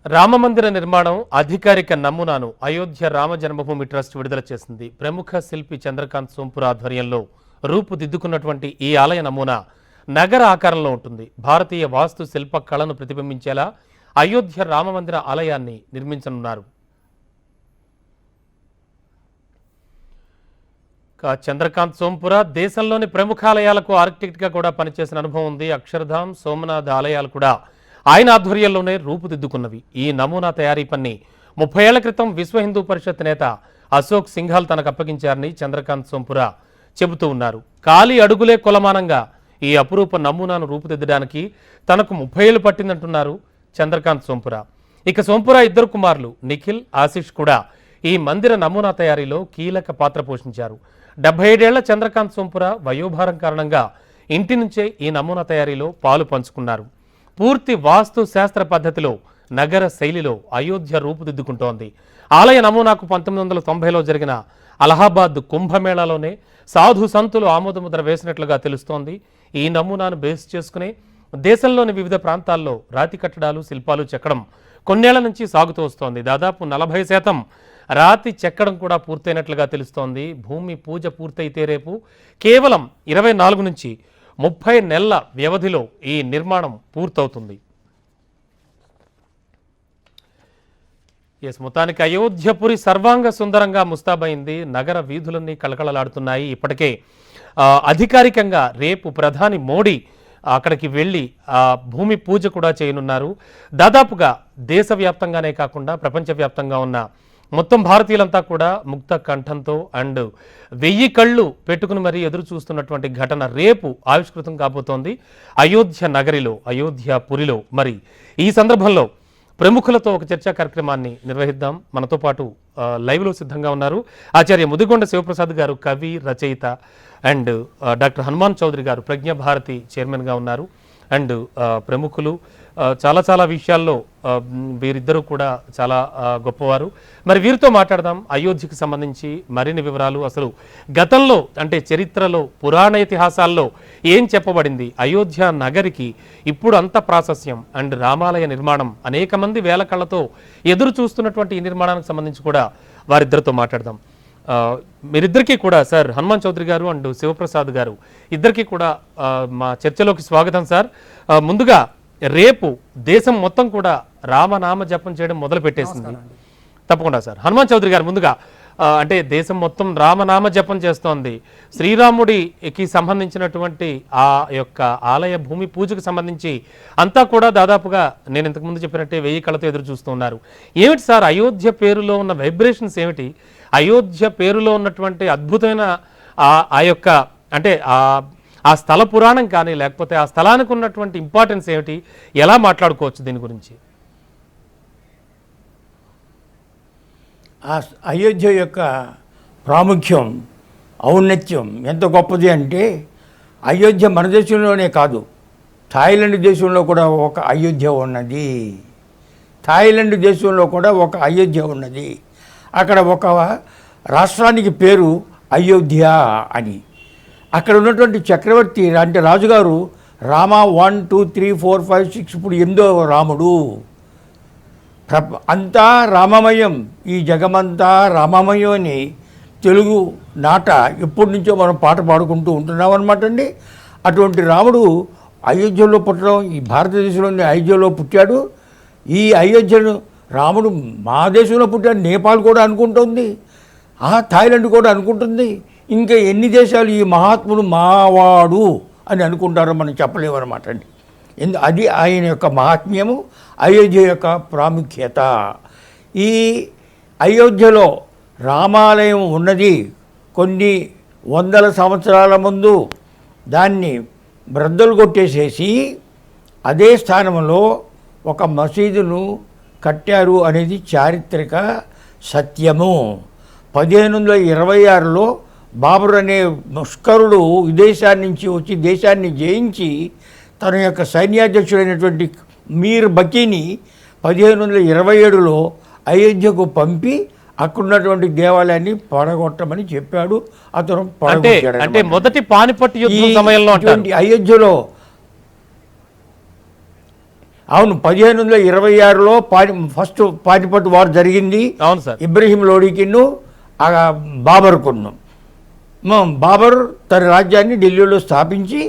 రామమందిర నిర్మాణం అధికారిక నమూనాను అయోధ్య రామ జన్మభూమి ట్రస్ట్ విడుదల చేసింది. ప్రముఖ శిల్పి చంద్రకాంత్ సోంపుర ఆధ్వర్యంలో రూపుదిద్దుకున్నటువంటి ఈ ఆలయ నమూనా నగర ఆకారంలో ఉంటుంది. భారతీయ వాస్తు శిల్ప కళను ప్రతిబింబించేలా అయోధ్య రామమందిర ఆలయాన్ని నిర్మించనున్నారు. చంద్రకాంత్ సోంపుర దేశంలోని ప్రముఖ ఆలయాలకు ఆర్కిటెక్ట్గా కూడా పనిచేసిన అనుభవం ఉంది. అక్షర్ధామ్, సోమనాథ్ ఆలయాలు కూడా ఆయన ఆధ్వర్యంలోనే రూపుదిద్దుకున్నవి. ఈ నమూనా తయారీ పని 30 ఏళ్ల క్రితం విశ్వ హిందూ పరిషత్ నేత అశోక్ సింఘాల్ తనకు అప్పగించారని చంద్రకాంత్ సోంపుర చెబుతూ ఉన్నారు. కాలి అడుగులే కొలమానంగా ఈ అపురూప నమూనాను రూపుదిద్దడానికి తనకు 30 ఏళ్లు పట్టిందంటున్నారు చంద్రకాంత్ సోంపుర. ఇక సోంపుర ఇద్దరు కుమారులు నిఖిల్, ఆశిష్ కూడా ఈ మందిర నమూనా తయారీలో కీలక పాత్ర పోషించారు. 75 ఏళ్ల చంద్రకాంత్ సోంపుర వయోభారం కారణంగా ఇంటి నుంచే ఈ నమూనా తయారీలో పాలు పంచుకున్నారు. పూర్తి వాస్తు శాస్త్ర పద్ధతిలో నగర శైలిలో అయోధ్య రూపుదిద్దుకుంటోంది. ఆలయ నమూనాకు 1990లో జరిగిన అలహాబాద్ కుంభమేళాలోనే సాధు సంతులు ఆమోదముద్ర వేసినట్లుగా తెలుస్తోంది. ఈ నమూనాను బేస్ చేసుకునే దేశంలోని వివిధ ప్రాంతాల్లో రాతి కట్టడాలు, శిల్పాలు చెక్కడం కొన్నేళ్ల నుంచి సాగుతూ వస్తోంది. దాదాపు 40% రాతి చెక్కడం కూడా పూర్తయినట్లుగా తెలుస్తోంది. భూమి పూజ పూర్తయితే రేపు కేవలం 24 నుంచి 30 నెలల వ్యవధిలో ఈ నిర్మాణం పూర్తవుతుంది. మొత్తానికి అయోధ్యపురి సర్వాంగ సుందరంగా ముస్తాబైంది. నగర వీధులన్నీ కళకళలాడుతున్నాయి. ఇప్పటికే అధికారికంగా రేపు ప్రధాని మోడీ అక్కడికి వెళ్ళి భూమి పూజ కూడా చేయనున్నారు. దాదాపుగా దేశవ్యాప్తంగానే కాకుండా ప్రపంచవ్యాప్తంగా ఉన్న మొత్తం భారతీయులంతా కూడా ముక్త కంఠంతో అండ్ 1000 కళ్ళు పెట్టుకుని మరీ ఎదురు చూస్తున్నటువంటి ఘటన రేపు ఆవిష్కృతం కాబోతోంది అయోధ్య నగరిలో, అయోధ్యపురిలో. మరి ఈ సందర్భంలో ప్రముఖులతో ఒక చర్చా కార్యక్రమాన్ని నిర్వహిద్దాం. మనతో పాటు లైవ్లో సిద్ధంగా ఉన్నారు ఆచార్య ముదిగొండ శివప్రసాద్ గారు, కవి, రచయిత, అండ్ డాక్టర్ హనుమాన్ చౌదరి గారు ప్రజ్ఞభారతి చైర్మన్గా ఉన్నారు. అండ్ ప్రముఖులు చాలా విషయాల్లో వీరిద్దరూ కూడా చాలా గొప్పవారు. మరి వీరితో మాట్లాడదాం. అయోధ్యకి సంబంధించి మరిన్ని వివరాలు, అసలు గతంలో అంటే చరిత్రలో, పురాణ ఇతిహాసాల్లో ఏం చెప్పబడింది, అయోధ్య నగరికి ఇప్పుడు అంత ప్రాశస్యం అండ్ రామాలయ నిర్మాణం అనేక మంది వేల కళ్ళతో ఎదురు చూస్తున్నటువంటి ఈ నిర్మాణానికి సంబంధించి కూడా వారిద్దరితో మాట్లాడదాం. మీరిద్దరికీ కూడా సార్, హనుమాన్ చౌదరి గారు అండ్ శివప్రసాద్ గారు, ఇద్దరికీ కూడా మా చర్చలోకి స్వాగతం సార్. ముందుగా రేపు దేశం మొత్తం కూడా రామనామ జపం చేయడం మొదలు పెట్టేసింది. తప్పకుండా సార్. హనుమాన్ చౌదరి గారు, ముందుగా అంటే దేశం మొత్తం రామనామ జపం చేస్తోంది. శ్రీరాముడికి సంబంధించినటువంటి ఆ యొక్క ఆలయ భూమి పూజకు సంబంధించి అంతా కూడా దాదాపుగా నేను ఇంతకుముందు చెప్పినట్టే 1000 కళ్ళతో ఎదురు చూస్తున్నారు. ఏమిటి సార్ అయోధ్య పేరులో ఉన్న వైబ్రేషన్స్ ఏమిటి? అయోధ్య పేరులో ఉన్నటువంటి అద్భుతమైన ఆ యొక్క అంటే ఆ స్థల పురాణం కానీ, లేకపోతే ఆ స్థలానికి ఉన్నటువంటి ఇంపార్టెన్స్ ఏమిటి, ఎలా మాట్లాడుకోవచ్చు దీని గురించి? ఆ అయోధ్య యొక్క ప్రాముఖ్యం, ఔన్నత్యం ఎంత గొప్పది అంటే, అయోధ్య మన దేశంలోనే కాదు, థాయిలాండ్ దేశంలో కూడా ఒక అయోధ్య ఉన్నది. థాయిలాండ్ దేశంలో కూడా ఒక అయోధ్య ఉన్నది. అక్కడ ఒక రాష్ట్రానికి పేరు అయోధ్య అని. అక్కడ ఉన్నటువంటి చక్రవర్తి అంటే రాజుగారు రామ 1 2 3 4 5 6 ఇప్పుడు 8వ రాముడు. అంతా రామమయం, ఈ జగమంతా రామమయం అని తెలుగు నాట ఎప్పటి నుంచో మనం పాట పాడుకుంటూ ఉంటున్నాం అనమాట అండి. అటువంటి రాముడు అయోధ్యలో పుట్టడం, ఈ భారతదేశంలోని అయోధ్యలో పుట్టాడు. ఈ అయోధ్యను రాముడు మా దేశంలో పుట్టాడు, నేపాల్ కూడా అనుకుంటుంది, థాయిలాండ్ కూడా అనుకుంటుంది, ఇంకా ఎన్ని దేశాలు ఈ మహాత్ముడు మావాడు అని అనుకుంటారో మనం చెప్పలేమన్నమాట అండి. అది ఆయన యొక్క మహాత్మ్యము, అయోధ్య యొక్క ప్రాముఖ్యత. ఈ అయోధ్యలో రామాలయం ఉన్నది కొన్ని వందల సంవత్సరాల ముందు దాన్ని బ్రద్దలు కొట్టేసేసి అదే స్థానంలో ఒక మసీదును కట్టారు అనేది చారిత్రక సత్యము. 1526లో బాబర్ అనే ముష్కరుడు విదేశాన్ని నుంచి వచ్చి దేశాన్ని జయించి తన యొక్క సైన్యాధ్యక్షుడైనటువంటి మీర్ బకీని 1527లో అయోధ్యకు పంపి అక్కడున్నటువంటి దేవాలయాన్ని పడగొట్టమని చెప్పాడు. అతను అంటే మొదటి పానిపట్టు యుద్ధం సమయంలో అయోధ్యలో అవును, 1526లో ఫస్ట్ పానిపట్ వార్ జరిగింది. అవును సార్. ఇబ్రహీం లోడీకిన్ను బాబర్కున్ను. బాబర్ తన రాజ్యాన్ని ఢిల్లీలో స్థాపించి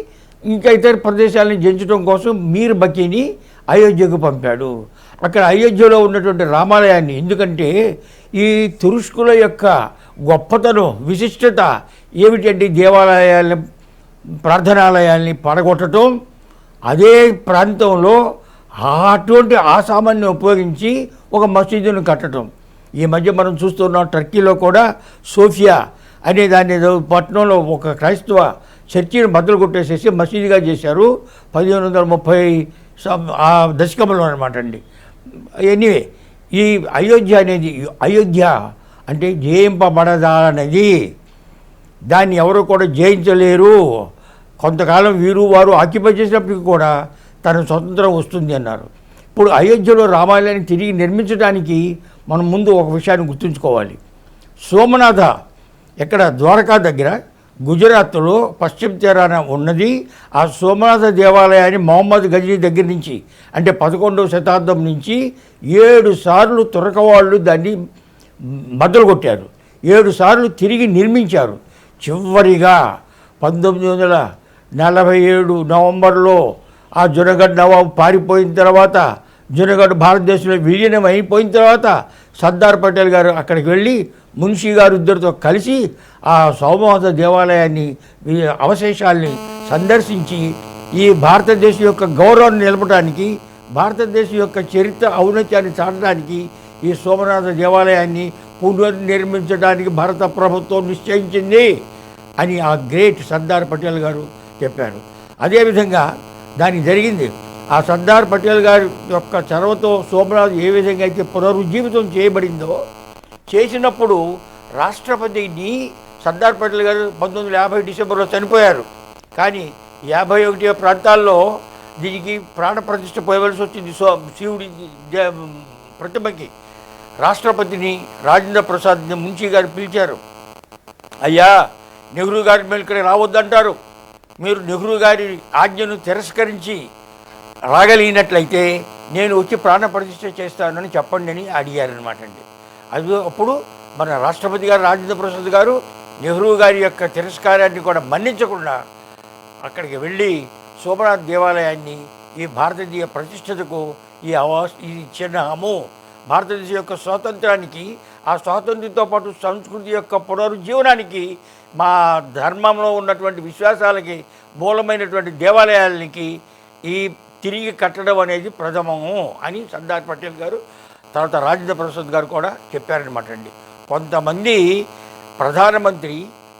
ఇంకా ఇతర ప్రదేశాలను జయించడం కోసం మీర్ బకీని అయోధ్యకు పంపాడు. అక్కడ అయోధ్యలో ఉన్నటువంటి రామాలయాన్ని, ఎందుకంటే ఈ తురుష్కుల యొక్క గొప్పతనం, విశిష్టత ఏమిటంటే దేవాలయాలని, ప్రార్థనాలయాల్ని పడగొట్టడం, అదే ప్రాంతంలో అటువంటి ఆసామాన్ని ఉపయోగించి ఒక మసీదును కట్టడం. ఈ మధ్య మనం చూస్తున్నాం టర్కీలో కూడా సోఫియా అనే దాన్ని పట్టణంలో ఒక క్రైస్తవ చర్చిని బద్దలు కొట్టేసేసి మసీదుగా చేశారు 1530 ఆ దశకంలో అనమాట అండి. ఎనీవే, ఈ అయోధ్య అనేది, అయోధ్య అంటే జయింపబడదానది, దాన్ని ఎవరు కూడా జయించలేరు. కొంతకాలం వీరు వారు ఆక్యుపై చేసినప్పటికీ కూడా తన స్వతంత్రం వస్తుంది అన్నారు. ఇప్పుడు అయోధ్యలో రామాలయాన్ని తిరిగి నిర్మించడానికి మనం ముందు ఒక విషయాన్ని గుర్తుంచుకోవాలి. సోమనాథ ఎక్కడ ద్వారకా దగ్గర గుజరాత్లో పశ్చిమ తీరాన ఉన్నది. ఆ సోమనాథ దేవాలయాన్ని మొహమ్మద్ గజనీ దగ్గర నుంచి, అంటే 11వ శతాబ్దం నుంచి 7 సార్లు తురకవాళ్ళు దాన్ని బద్దలు కొట్టారు. 7 సార్లు తిరిగి నిర్మించారు. చివరిగా 1947 నవంబర్లో ఆ జునగఢ్ నవాబు పారిపోయిన తర్వాత, జునగఢ్ భారతదేశంలో విలీనం అయిపోయిన తర్వాత సర్దార్ పటేల్ గారు అక్కడికి వెళ్ళి మున్షీ గారు ఇద్దరితో కలిసి ఆ సోమనాథ దేవాలయాన్ని, అవశేషాల్ని సందర్శించి ఈ భారతదేశం యొక్క గౌరవాన్ని నిలపడానికి, భారతదేశం యొక్క చరిత్ర ఔన్నత్యాన్ని చాటడానికి ఈ సోమనాథ దేవాలయాన్ని పునర్నిర్మించడానికి భారత ప్రభుత్వం నిశ్చయించింది అని ఆ గ్రేట్ సర్దార్ పటేల్ గారు చెప్పారు. అదేవిధంగా దానికి జరిగింది. ఆ సర్దార్ పటేల్ గారి యొక్క చొరవతో సోమనాథ్ ఏ విధంగా అయితే పునరుజ్జీవితం చేయబడిందో, చేసినప్పుడు రాష్ట్రపతిని సర్దార్ పటేల్ గారు 1950 డిసెంబర్లో చనిపోయారు. కానీ 51 ప్రాంతాల్లో దీనికి ప్రాణప్రతిష్ఠ పోయవలసి వచ్చింది. శివుడి ప్రతిమకి రాష్ట్రపతిని రాజేంద్ర ప్రసాద్ని మున్షీ గారు పిలిచారు. అయ్యా, నెహ్రూ గారి మీద ఇక్కడ రావద్దంటారు, మీరు నెహ్రూ గారి ఆజ్ఞను తిరస్కరించి రాగలిగినట్లయితే నేను వచ్చి ప్రాణప్రతిష్ఠ చేస్తానని చెప్పండి అని అడిగారనమాట అండి. అది అప్పుడు మన రాష్ట్రపతి గారు రాజేంద్ర ప్రసాద్ గారు నెహ్రూ గారి యొక్క తిరస్కారాన్ని కూడా మన్నించకుండా అక్కడికి వెళ్ళి సోమనాథ్ దేవాలయాన్ని ఈ భారతీయ ప్రతిష్టతకు ఈ చిహ్నము, భారతదేశం యొక్క స్వాతంత్రానికి, ఆ స్వాతంత్ర్యంతో పాటు సంస్కృతి యొక్క పునరుజ్జీవనానికి, మా ధర్మంలో ఉన్నటువంటి విశ్వాసాలకి మూలమైనటువంటి దేవాలయాలకి ఈ తిరిగి కట్టడం అనేది ప్రథమము అని సర్దార్ పటేల్ గారు, తర్వాత రాజేంద్ర ప్రసాద్ గారు కూడా చెప్పారనమాట అండి. కొంతమంది ప్రధానమంత్రి,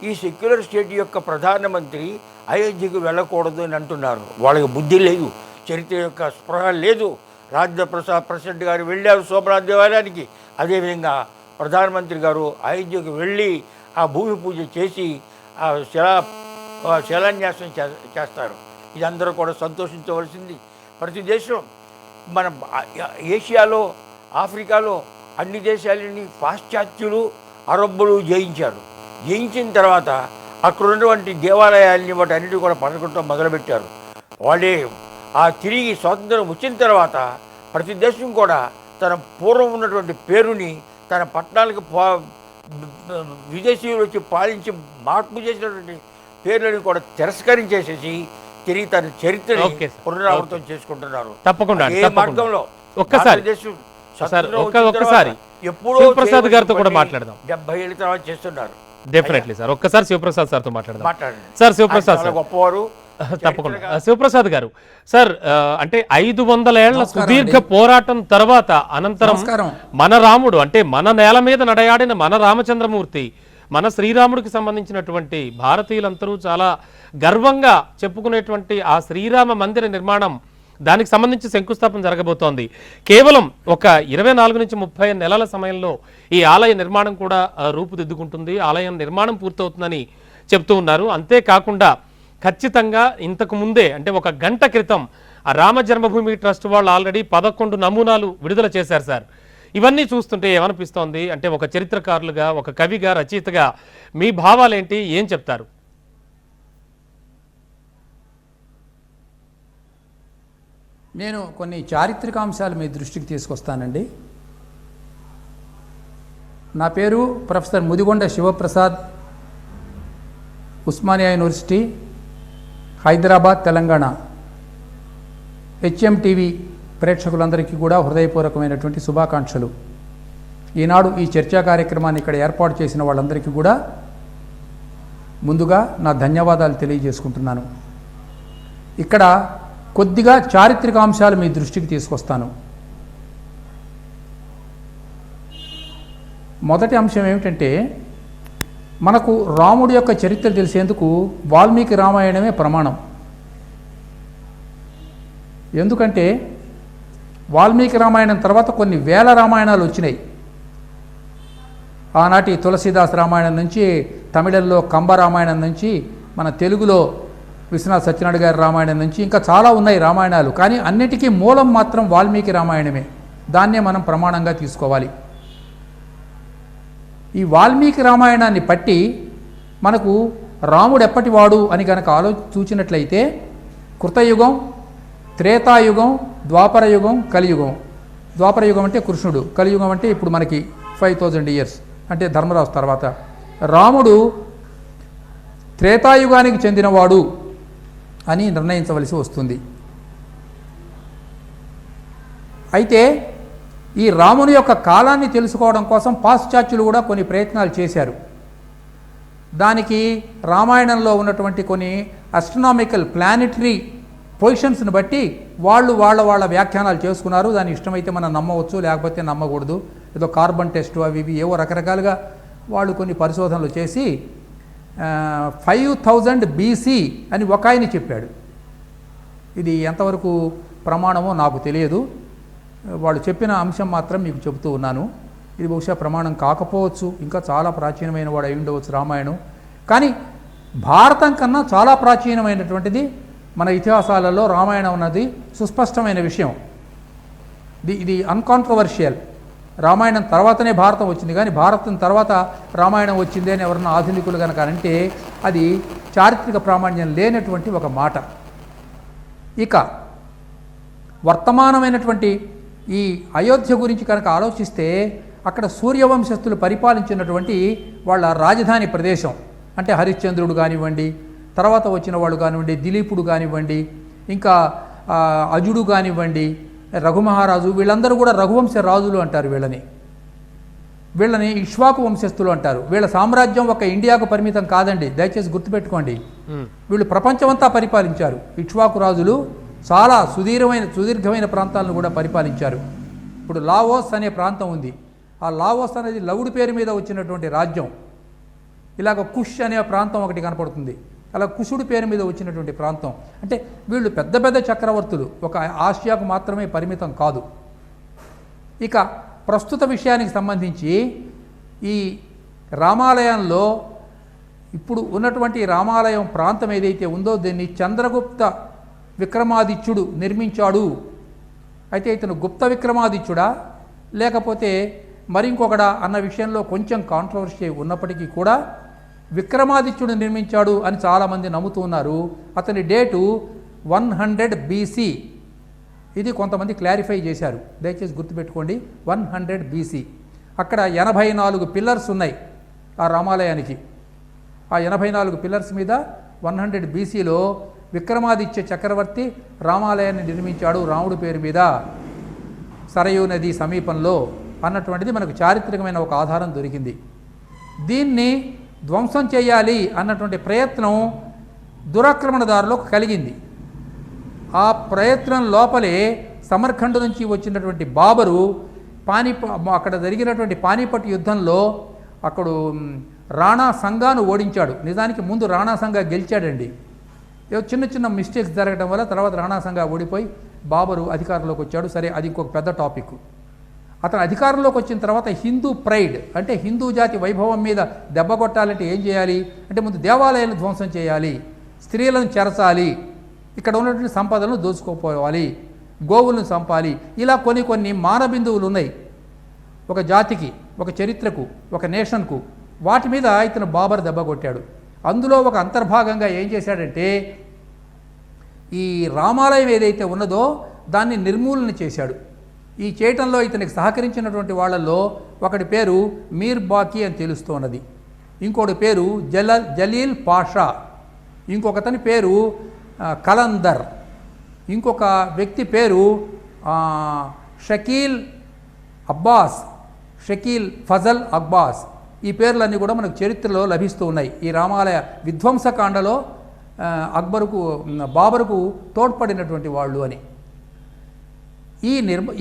ఈ సెక్యులర్ స్టేట్ యొక్క ప్రధానమంత్రి అయోధ్యకు వెళ్ళకూడదు అని అంటున్నారు. వాళ్ళకి బుద్ధి లేదు, చరిత్ర యొక్క స్పృహ లేదు. రాజేంద్ర ప్రసాద్ ప్రెసిడెంట్ గారు వెళ్ళారు సోమనాథ్ దేవాలయానికి. అదేవిధంగా ప్రధానమంత్రి గారు అయోధ్యకు వెళ్ళి ఆ భూమి పూజ చేసి ఆ శిలాన్యాసం చేస్తారు. ఇది అందరూ కూడా సంతోషించవలసింది. ప్రతి దేశం, మన ఏషియాలో, ఆఫ్రికాలో అన్ని దేశాలని పాశ్చాత్యులు, అరబ్బులు జయించారు. జయించిన తర్వాత అక్కడ ఉన్నటువంటి దేవాలయాల్ని వాటి అన్నిటి కూడా పడగొట్టడం మొదలుపెట్టారు. వాళ్ళే ఆ తిరిగి స్వాతంత్రం వచ్చిన తర్వాత ప్రతి దేశం కూడా తన పూర్వం ఉన్నటువంటి పేరుని, తన పట్టణాలకు విదేశీయులు వచ్చి పాలించి మార్పు చేసినటువంటి పేర్లను కూడా తిరస్కరించేసేసి తిరిగి తన చరిత్రని పునరావృతం చేసుకుంటున్నారు. తప్పకుండా ఏ మార్గంలో ఒక్కసారి ఎప్పుడో శివప్రసాద్ గారితో కూడా మాట్లాడదాం. 70 ఏళ్ళ తర్వాత చేస్తున్నారు. డెఫినెట్లీ సార్, ఒక్కసారి శివప్రసాద్ సార్తో మాట్లాడదాం. మాట్లాడండి సార్. శివప్రసాద్ సార్ గొప్పవారు. తప్పకుండా శివప్రసాద్ గారు. సార్, అంటే 500 ఏళ్ల సుదీర్ఘ పోరాటం తర్వాత అనంతరం మన రాముడు, అంటే మన నేల మీద నడయాడిన మన రామచంద్రమూర్తి, మన శ్రీరాముడికి సంబంధించినటువంటి భారతీయులందరూ చాలా గర్వంగా చెప్పుకునేటువంటి ఆ శ్రీరామ మందిర నిర్మాణం, దానికి సంబంధించి శంకుస్థాపన జరగబోతోంది. కేవలం ఒక 24 నుంచి 30 నెలల సమయంలో ఈ ఆలయ నిర్మాణం కూడా రూపుదిద్దుకుంటుంది. ఆలయం నిర్మాణం పూర్తవుతుందని చెప్తూ ఉన్నారు. అంతేకాకుండా ఖచ్చితంగా ఇంతకు ముందే, అంటే ఒక గంట క్రితం ఆ రామ జన్మభూమి ట్రస్ట్ వాళ్ళు ఆల్రెడీ 11 నమూనాలు విడుదల చేశారు సార్. ఇవన్నీ చూస్తుంటే ఏమనిపిస్తోంది, అంటే ఒక చరిత్రకారులుగా, ఒక కవిగా, రచయితగా మీ భావాలేంటి, ఏం చెప్తారు? నేను కొన్ని చారిత్రక అంశాలు మీ దృష్టికి తీసుకొస్తానండి. నా పేరు professor Mudigonda Sivaprasad, Osmania university, Hyderabad, Telangana. HMTV ప్రేక్షకులందరికీ కూడా హృదయపూర్వకమైనటువంటి శుభాకాంక్షలు. ఈనాడు ఈ చర్చా కార్యక్రమాన్ని ఇక్కడ ఏర్పాటు చేసిన వాళ్ళందరికీ కూడా ముందుగా నా ధన్యవాదాలు తెలియజేసుకుంటున్నాను. ఇక్కడ కొద్దిగా చారిత్రక అంశాలు మీ దృష్టికి తీసుకొస్తాను. మొదటి అంశం ఏమిటంటే, మనకు రాముడి యొక్క చరిత్ర తెలిసేందుకు వాల్మీకి రామాయణమే ప్రమాణం. ఎందుకంటే వాల్మీకి రామాయణం తర్వాత కొన్ని వేల రామాయణాలు వచ్చినాయి. ఆనాటి తులసీదాస్ రామాయణం నుంచి, తమిళంలో కంబ రామాయణం నుంచి, మన తెలుగులో విశ్వనాథ్ సత్యనారాయణ గారి రామాయణం నుంచి ఇంకా చాలా ఉన్నాయి రామాయణాలు. కానీ అన్నిటికీ మూలం మాత్రం వాల్మీకి రామాయణమే. దాన్నే మనం ప్రమాణంగా తీసుకోవాలి. ఈ వాల్మీకి రామాయణాన్ని పట్టి మనకు రాముడు ఎప్పటివాడు అని కనుక చూచినట్లయితే కృతయుగం, త్రేతాయుగం, ద్వాపరయుగం, కలియుగం. ద్వాపరయుగం అంటే కృష్ణుడు, కలియుగం అంటే ఇప్పుడు మనకి 5000 years అంటే ధర్మరాజు తర్వాత. రాముడు త్రేతాయుగానికి చెందినవాడు అని నిర్ణయించవలసి వస్తుంది. అయితే ఈ రాముని యొక్క కాలాన్ని తెలుసుకోవడం కోసం పాశ్చాత్యులు కూడా కొన్ని ప్రయత్నాలు చేశారు. దానికి రామాయణంలో ఉన్నటువంటి కొన్ని అస్ట్రనామికల్ ప్లానెటరీ పొజిషన్స్ని బట్టి వాళ్ళ వ్యాఖ్యానాలు చేసుకున్నారు. దాని ఇష్టమైతే మనం నమ్మవచ్చు, లేకపోతే నమ్మకూడదు. ఏదో కార్బన్ టెస్ట్ అవి ఇవి ఏవో రకరకాలుగా వాళ్ళు కొన్ని పరిశోధనలు చేసి 5000 BC అని ఒక ఆయన చెప్పాడు. ఇది ఎంతవరకు ప్రమాణమో నాకు తెలియదు. వాళ్ళు చెప్పిన అంశం మాత్రం మీకు చెబుతూ ఉన్నాను. ఇది బహుశా ప్రమాణం కాకపోవచ్చు, ఇంకా చాలా ప్రాచీనమైన వాడు అయి ఉండవచ్చు రామాయణం. కానీ భారతం కన్నా చాలా ప్రాచీనమైనటువంటిది మన ఇతిహాసాలలో రామాయణం ఉన్నది సుస్పష్టమైన విషయం. ఇది అన్కాంట్రవర్షియల్. రామాయణం తర్వాతనే భారతం వచ్చింది, కానీ భారతం తర్వాత రామాయణం వచ్చింది అని ఎవరన్నా ఆధునికులు కనుక అంటే అది చారిత్రక ప్రామాణ్యం లేనటువంటి ఒక మాట. ఇక వర్తమానమైనటువంటి ఈ అయోధ్య గురించి కనుక ఆలోచిస్తే అక్కడ సూర్యవంశస్థులు పరిపాలించినటువంటి వాళ్ళ రాజధాని ప్రదేశం. అంటే హరిశ్చంద్రుడు కానివ్వండి, తర్వాత వచ్చిన వాళ్ళు కానివ్వండి, దిలీపుడు కానివ్వండి, ఇంకా అజుడు కానివ్వండి, రఘుమహారాజు, వీళ్ళందరూ కూడా రఘువంశ రాజులు అంటారు. వీళ్ళని ఇక్ష్వాకు వంశస్థులు అంటారు. వీళ్ళ సామ్రాజ్యం ఒక ఇండియాకు పరిమితం కాదండి, దయచేసి గుర్తుపెట్టుకోండి. వీళ్ళు ప్రపంచమంతా పరిపాలించారు. ఇక్ష్వాకు రాజులు చాలా సుదీర్ఘమైన ప్రాంతాలను కూడా పరిపాలించారు. ఇప్పుడు లావోస్ అనే ప్రాంతం ఉంది. ఆ లావోస్ అనేది లవుడి పేరు మీద వచ్చినటువంటి రాజ్యం. ఇలాగ కుష్ అనే ప్రాంతం ఒకటి కనపడుతుంది, అలా కుషుడు పేరు మీద వచ్చినటువంటి ప్రాంతం. అంటే వీళ్ళు పెద్ద పెద్ద చక్రవర్తులు, ఒక ఆసియాకు మాత్రమే పరిమితం కాదు. ఇక ప్రస్తుత విషయానికి సంబంధించి ఈ రామాలయంలో ఇప్పుడు ఉన్నటువంటి రామాలయం ప్రాంతం ఏదైతే ఉందో దీన్ని చంద్రగుప్త విక్రమాదిత్యుడు నిర్మించాడు. అయితే ఇతను గుప్త విక్రమాదిత్యుడా లేకపోతే మరింకొకడా అన్న విషయంలో కొంచెం కాంట్రవర్సీ ఉన్నప్పటికీ కూడా విక్రమాదిత్యుడు నిర్మించాడు అని చాలామంది నమ్ముతూ ఉన్నారు. అతని డేటు 100 BC. ఇది కొంతమంది క్లారిఫై చేశారు, దయచేసి గుర్తుపెట్టుకోండి. 100 BC. అక్కడ 84 పిల్లర్స్ ఉన్నాయి ఆ రామాలయానికి. ఆ 84 పిల్లర్స్ మీద 100 BCలో విక్రమాదిత్య చక్రవర్తి రామాలయాన్ని నిర్మించాడు రాముడి పేరు మీద సరయూ నది సమీపంలో అన్నటువంటిది మనకు చారిత్రకమైన ఒక ఆధారం దొరికింది. దీన్ని ధ్వంసం చేయాలి అన్నటువంటి ప్రయత్నం దురాక్రమణదారులకు కలిగింది. ఆ ప్రయత్నం లోపలే సమర్ఖండ్ నుంచి వచ్చినటువంటి బాబరు అక్కడ జరిగినటువంటి పానీపట్ యుద్ధంలో అక్కడ రాణా సంగాను ఓడించాడు. నిజానికి ముందు రాణా సంగా గెలిచాడండి. ఏదో చిన్న చిన్న మిస్టేక్స్ జరగడం వల్ల తర్వాత రాణా సంగా ఓడిపోయి బాబరు అధికారంలోకి వచ్చాడు. సరే, అది ఇంకొక పెద్ద టాపిక్. అతను అధికారంలోకి వచ్చిన తర్వాత హిందూ ప్రైడ్ అంటే హిందూ జాతి వైభవం మీద దెబ్బ కొట్టాలంటే ఏం చేయాలి అంటే ముందు దేవాలయాలను ధ్వంసం చేయాలి, స్త్రీలను చెరచాలి, ఇక్కడ ఉన్నటువంటి సంపదలను దోచుకోపోవాలి, గోవులను చంపాలి. ఇలా కొన్ని మానబిందువులు ఉన్నాయి ఒక జాతికి, ఒక చరిత్రకు, ఒక నేషన్కు. వాటి మీద ఇతను బాబర్ దెబ్బ కొట్టాడు. అందులో ఒక అంతర్భాగంగా ఏం చేశాడంటే ఈ రామాలయం ఏదైతే ఉన్నదో దాన్ని నిర్మూలన చేశాడు. ఈ చేయటంలో ఇతనికి సహకరించినటువంటి వాళ్ళల్లో ఒకటి పేరు మీర్ బాకీ అని తెలుస్తోన్నది, ఇంకొకటి పేరు జలీల్ పాషా, ఇంకొకతని పేరు కలందర్, ఇంకొక వ్యక్తి పేరు షకీల్ ఫజల్ అబ్బాస్. ఈ పేర్లన్నీ కూడా మనకు చరిత్రలో లభిస్తూ ఉన్నాయి. ఈ రామాలయ విధ్వంసకాండలో బాబరుకు తోడ్పడినటువంటి వాళ్ళు అని.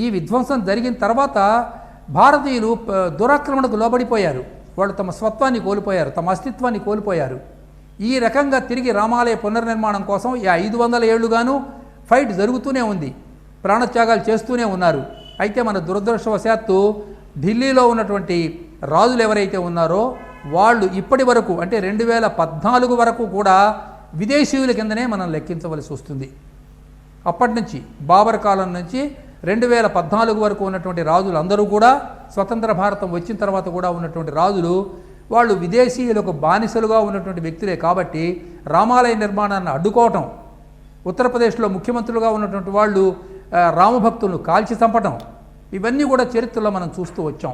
ఈ విధ్వంసం జరిగిన తర్వాత భారతీయులు దురాక్రమణకు లోబడిపోయారు. వాళ్ళు తమ స్వత్వాన్ని కోల్పోయారు, తమ అస్తిత్వాన్ని కోల్పోయారు. ఈ రకంగా తిరిగి రామాలయ పునర్నిర్మాణం కోసం ఈ 500 ఏళ్లుగాను ఫైట్ జరుగుతూనే ఉంది, ప్రాణత్యాగాలు చేస్తూనే ఉన్నారు. అయితే మన దురదృష్టవశాత్తు ఢిల్లీలో ఉన్నటువంటి రాజులు ఎవరైతే ఉన్నారో వాళ్ళు ఇప్పటి వరకు అంటే 2014 వరకు కూడా విదేశీయుల కిందనే మనం లెక్కించవలసి వస్తుంది. అప్పటి నుంచి బాబర్ కాలం నుంచి 2014 వరకు ఉన్నటువంటి రాజులు అందరూ కూడా స్వతంత్ర భారతం వచ్చిన తర్వాత కూడా ఉన్నటువంటి రాజులు వాళ్ళు విదేశీయులకు బానిసలుగా ఉన్నటువంటి వ్యక్తులే. కాబట్టి రామాలయ నిర్మాణాన్ని అడ్డుకోవటం, ఉత్తరప్రదేశ్లో ముఖ్యమంత్రులుగా ఉన్నటువంటి వాళ్ళు రామభక్తులను కాల్చి చంపటం, ఇవన్నీ కూడా చరిత్రలో మనం చూస్తూ వచ్చాం.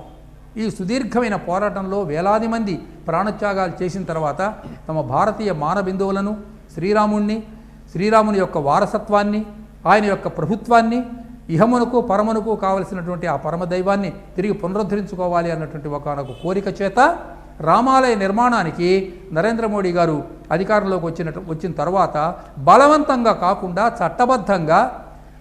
ఈ సుదీర్ఘమైన పోరాటంలో వేలాది మంది ప్రాణత్యాగాలు చేసిన తర్వాత తమ భారతీయ మానబిందువులను, శ్రీరాముని యొక్క వారసత్వాన్ని, ఆయన యొక్క ప్రభుత్వాన్ని, ఇహమునకు పరమునకు కావలసినటువంటి ఆ పరమదైవాన్ని తిరిగి పునరుద్ధరించుకోవాలి అన్నటువంటి ఒకనొక కోరిక చేత రామాలయ నిర్మాణానికి నరేంద్ర మోడీ గారు అధికారంలోకి వచ్చిన తర్వాత బలవంతంగా కాకుండా చట్టబద్ధంగా,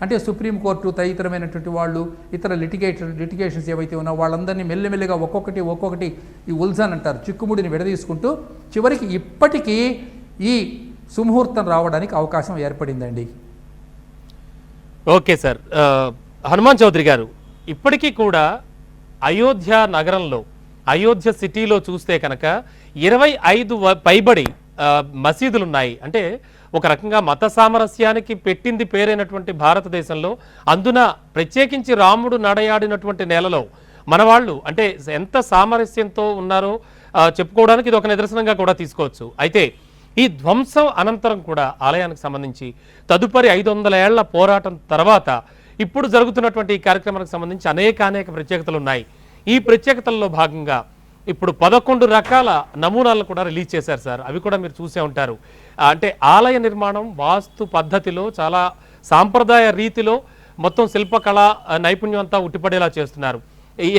అంటే సుప్రీంకోర్టు తదితరమైనటువంటి వాళ్ళు, ఇతర లిటిగేషన్స్ ఏవైతే ఉన్నాయో వాళ్ళందరినీ మెల్లిమెల్లిగా ఒక్కొక్కటి ఈ ఉల్జన్ అంటారు, చిక్కుముడిని విడదీసుకుంటూ చివరికి ఇప్పటికీ ఈ సుముహూర్తం రావడానికి అవకాశం ఏర్పడిందండి. ఓకే సార్, హనుమాన్ చౌదరి గారు, ఇప్పటికీ కూడా అయోధ్య నగరంలో, అయోధ్య సిటీలో చూస్తే కనుక 25 పైబడి మసీదులున్నాయి. అంటే ఒక రకంగా మత సామరస్యానికి పెట్టింది పేరైనటువంటి భారతదేశంలో, అందున ప్రత్యేకించి రాముడు నడయాడినటువంటి నేలలో మన వాళ్ళు అంటే ఎంత సామరస్యంతో ఉన్నారో చెప్పుకోవడానికి ఇది ఒక నిదర్శనంగా కూడా తీసుకోవచ్చు. అయితే ఈ ధ్వంసం అనంతరం కూడా ఆలయానికి సంబంధించి తదుపరి 500 ఏళ్ల పోరాటం తర్వాత ఇప్పుడు జరుగుతున్నటువంటి ఈ కార్యక్రమానికి సంబంధించి అనేక ప్రత్యేకతలు ఉన్నాయి. ఈ ప్రత్యేకతల్లో భాగంగా ఇప్పుడు 11 రకాల నమూనాలను కూడా రిలీజ్ చేశారు సార్. అవి కూడా మీరు చూసే ఉంటారు. అంటే ఆలయ నిర్మాణం వాస్తు పద్ధతిలో చాలా సాంప్రదాయ రీతిలో మొత్తం శిల్పకళ నైపుణ్యం అంతా ఉట్టిపడేలా చేస్తున్నారు.